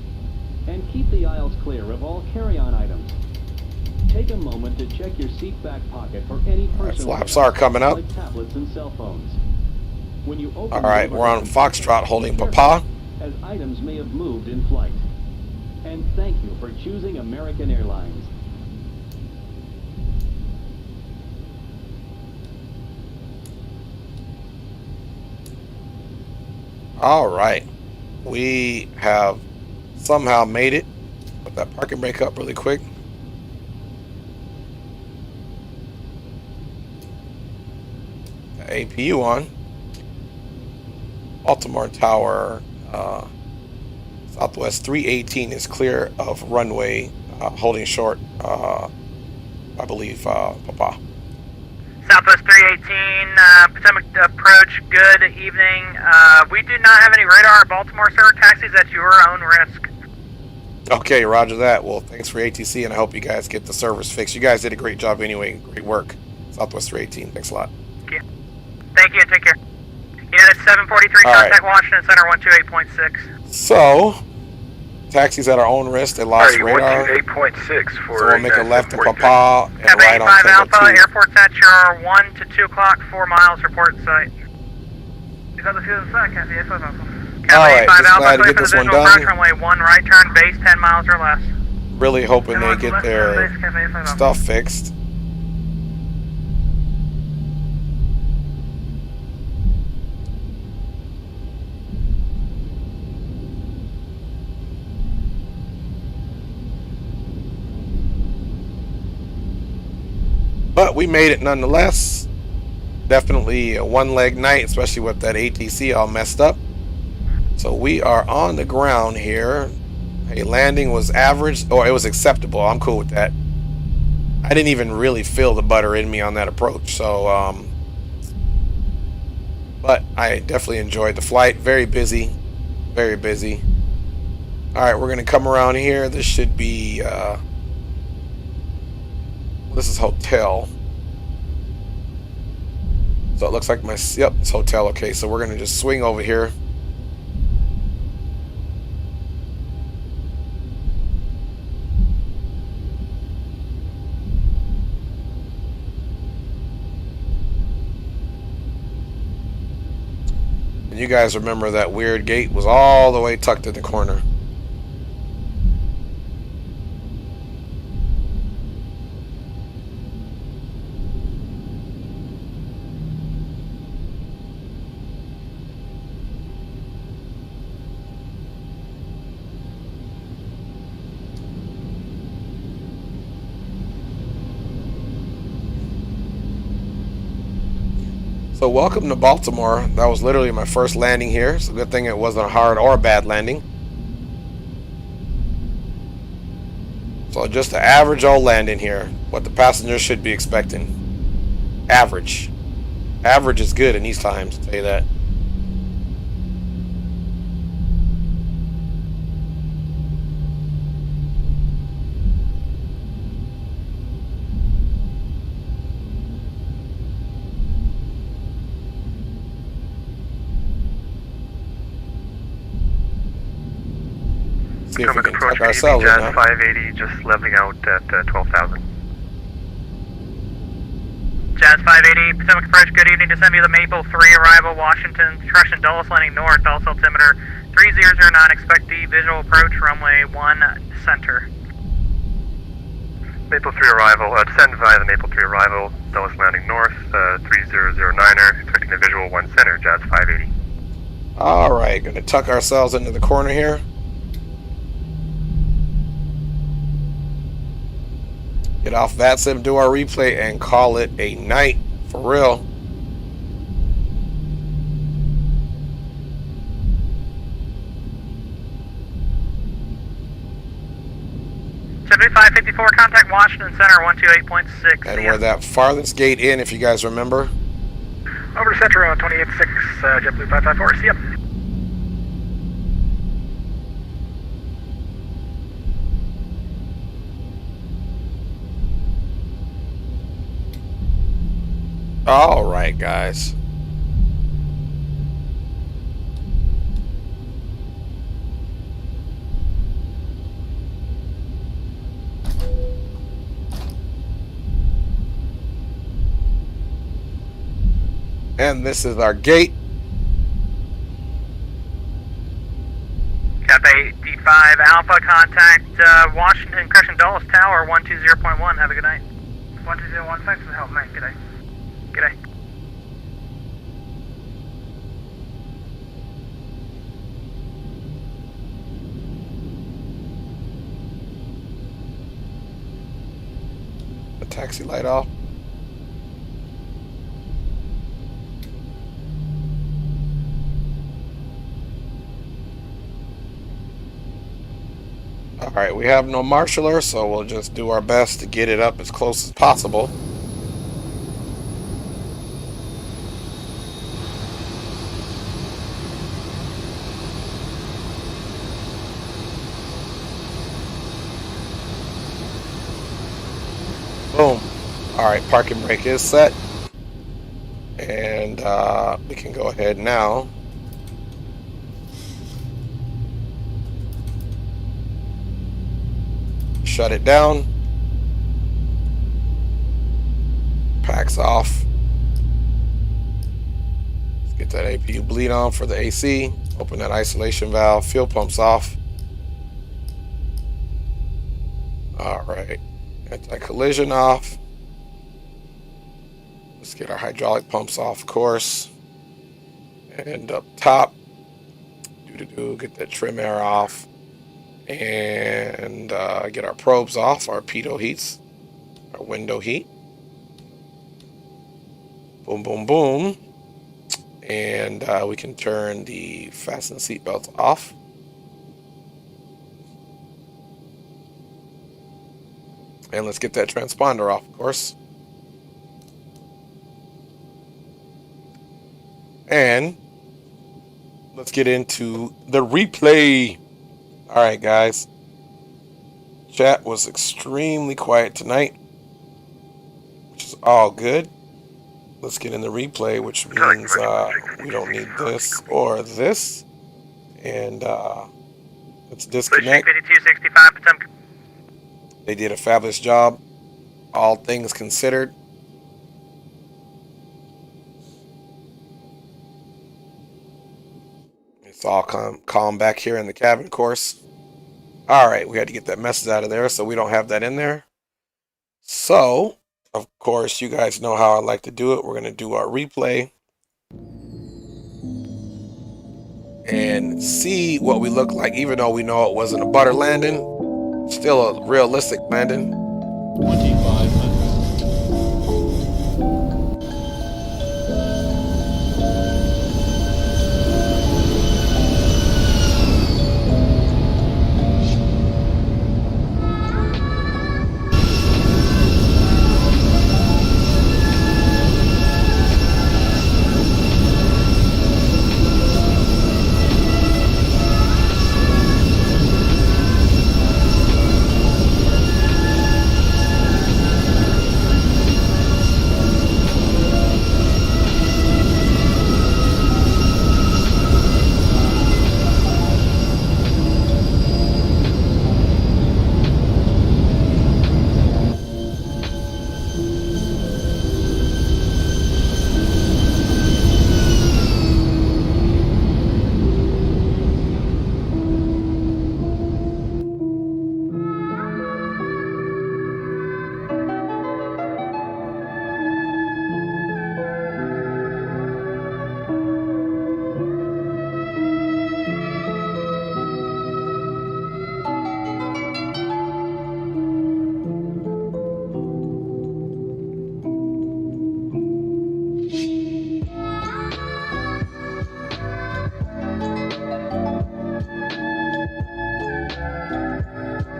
And keep the aisles clear of all carry-on items. Take a moment to check your seat back pocket for any personal flaps are coming up. like tablets and cell phones. When you open All right, we're on Foxtrot holding Papa. as items may have moved in flight. And thank you for choosing American Airlines. All right, we have somehow made it. Put that parking brake up really quick. The APU on. Baltimore Tower, Southwest 318 is clear of runway, holding short, I believe, Papa. Southwest 318, Potomac approach, good evening. We do not have any radar at Baltimore, sir. Taxis at your own risk. Okay, roger that. Well, thanks for ATC, and I hope you guys get the servers fixed. You guys did a great job anyway. Great work. Southwest 318, thanks a lot. Thank you, and take care. Unit 743, contact Washington Center 128.6. So, taxis at our own risk. They lost radar. 128.6 for. So we'll make a left in Papa and right on 5 Alpha, 1002. airport's at your 1 to 2 o'clock, 4 miles, report site. You got the fuel inside, Cafe 5 Alpha. Alright, Cafe 5 just Alpha, glad to clear get for this the one visual done. approach, runway 1 right turn, base 10 miles or less. Really hoping they get their stuff fixed. But we made it nonetheless. Definitely a one-leg night, especially with that ATC all messed up. So we are on the ground here. Hey, landing was average, or it was acceptable. I'm cool with that. I didn't even really feel the butter in me on that approach. So, but I definitely enjoyed the flight. Very busy, very busy. All right, we're gonna come around here. This should be. This is hotel. So it looks like my, yep, it's hotel. Okay, so we're gonna just swing over here. And you guys remember that weird gate was all the way tucked in the corner. So welcome to Baltimore. That was literally my first landing here. It's a good thing it wasn't a hard or a bad landing. So just an average old landing here. What the passengers should be expecting. Average. Average is good in these times, I'll tell you that. See if we can tuck ourselves in now. 580 just leveling out at 12,000. Jazz 580, Potomac approach, good evening. Descend via the Maple 3 arrival, Washington, Crush and Dulles landing north, also altimeter 3009, expect D, visual approach, runway 1 center. Maple 3 arrival, descend via the Maple 3 arrival, Dulles landing north, 3009er, expecting the visual 1 center, Jazz 580. Alright, gonna tuck ourselves into the corner here. Get off VATSIM, do our replay, and call it a night. For real. $7554, contact Washington Center 128.6. And we're that farthest gate in, if you guys remember. Over to Center on 28.6, JetBlue 554, see ya. All right, guys. And this is our gate. Cafe D5 Alpha, contact Washington, Crescent Dulles Tower 120.1. Have a good night. 120.1, thanks for the help, mate. Good day. Good day. the taxi light off. Alright, we have no marshaller, so we'll just do our best to get it up as close as possible. Boom. Alright, parking brake is set. And we can go ahead now. Shut it down. Packs off. Let's get that APU bleed on for the AC. Open that isolation valve. Fuel pumps off. Alright. Anti-collision off. Let's get our hydraulic pumps off, of course. And up top. Get that trim air off. And get our probes off, our pitot heats, our window heat. Boom, boom, boom. And we can turn the fasten seatbelts off. And let's get that transponder off, of course. And let's get into the replay. Alright guys, chat was extremely quiet tonight, which is all good. Let's get in the replay, which means we don't need this or this. And let's disconnect. They did a fabulous job, all things considered. It's all calm back here in the cabin, of course. Alright, we had to get that message out of there so we don't have that in there. So, of course, you guys know how I like to do it. We're going to do our replay and see what we look like, even though we know it wasn't a butter landing. Still a realistic landing. 2500.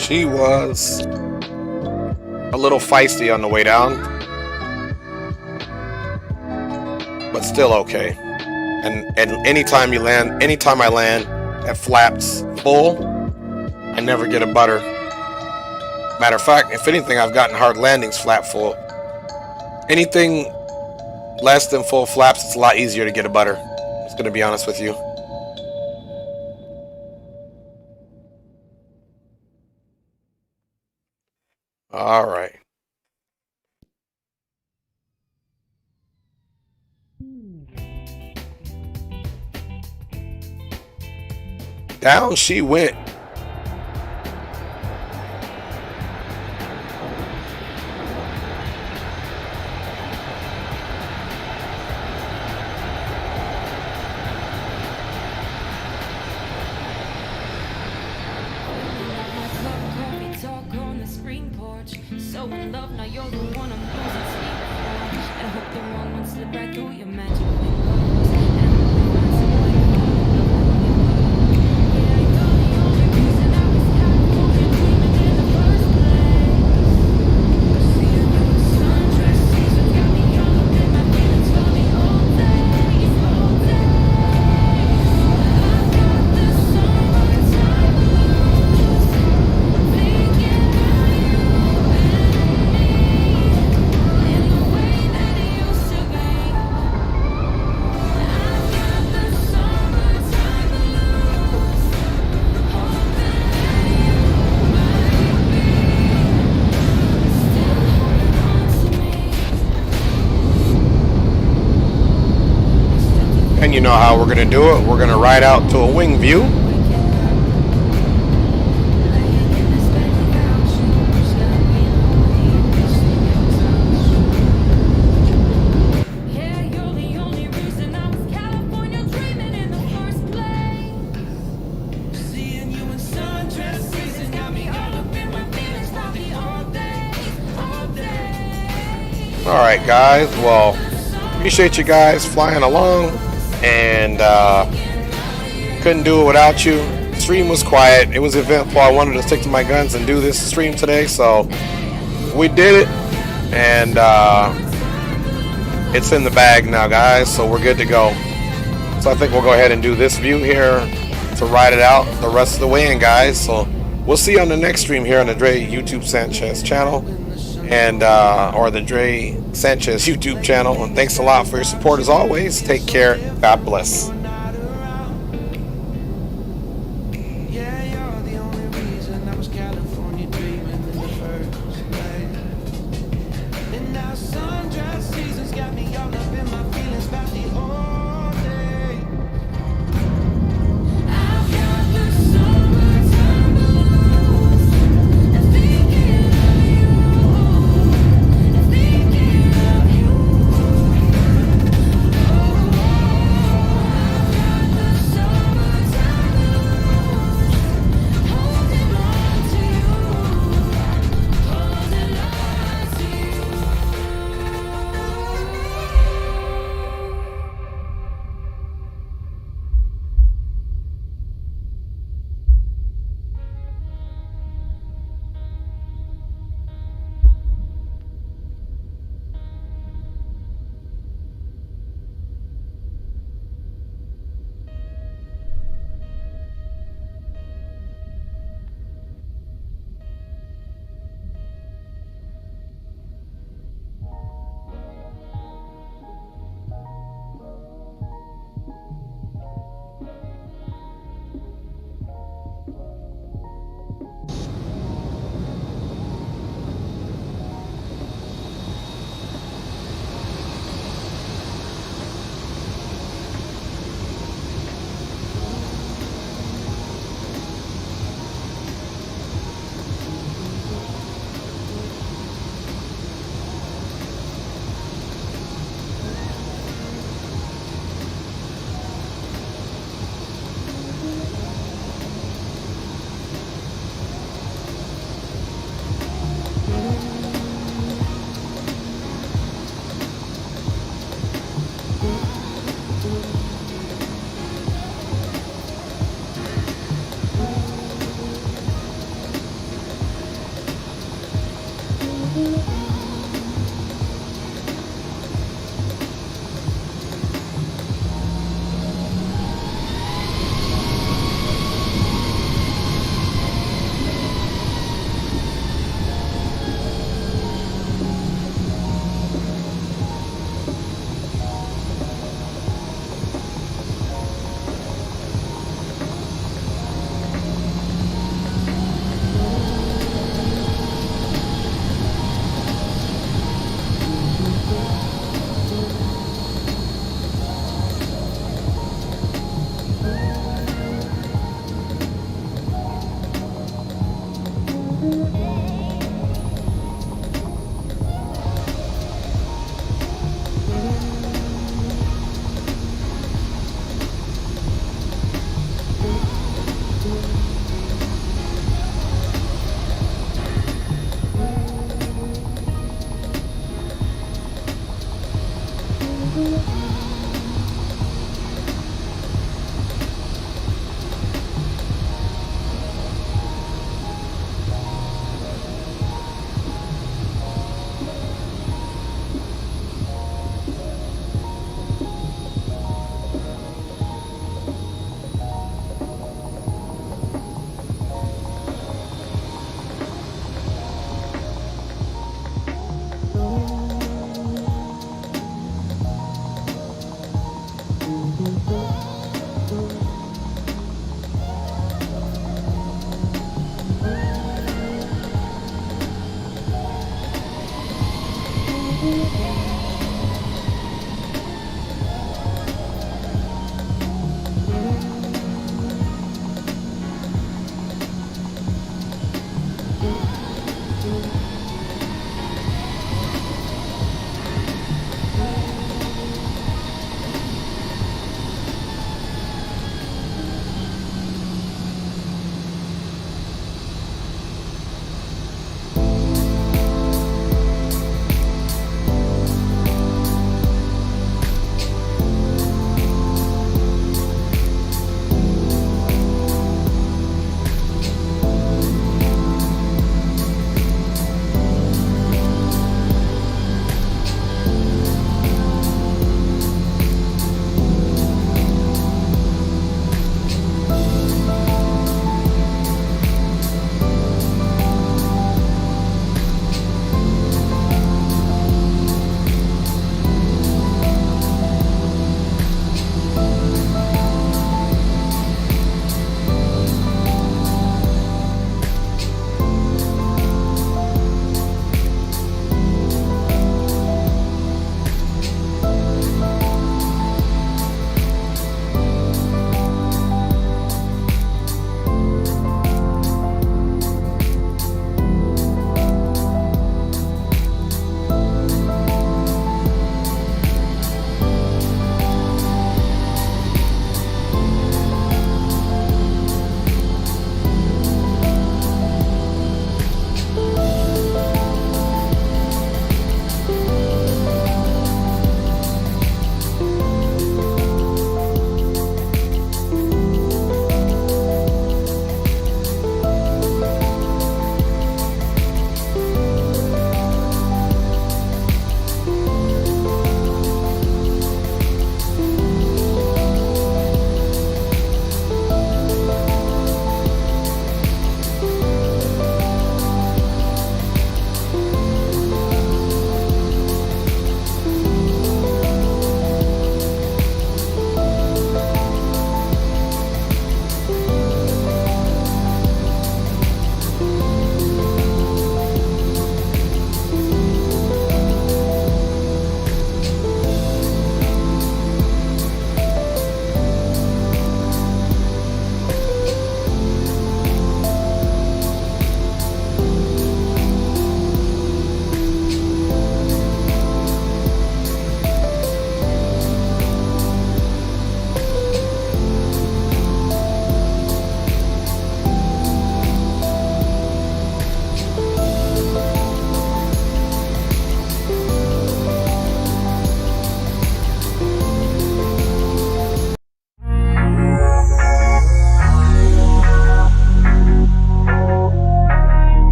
She was a little feisty on the way down, but still okay. And anytime I land at flaps full, I never get a butter. Matter of fact, if anything, I've gotten hard landings flap full. Anything less than full flaps, it's a lot easier to get a butter. I'm just gonna be honest with you. All right. Down she went. Talk on the screen porch. so in love, now you're the one I'm losing sleep for. And I hope the wrong one slip right through your magic fingers. And you know how we're going to do it. We're going to ride out to a wing view. Alright guys, well, appreciate you guys flying along, and couldn't do it without you. Stream was quiet, it was eventful. I wanted to stick to my guns and do this stream today, so we did it, and it's in the bag now guys, so we're good to go. So I think we'll go ahead and do this view here to ride it out the rest of the way in guys. So we'll see you on the next stream here on the Dre YouTube Sanchez channel, and or the Dre Sanchez YouTube channel. And thanks a lot for your support as always. Take care. God bless. Thank you.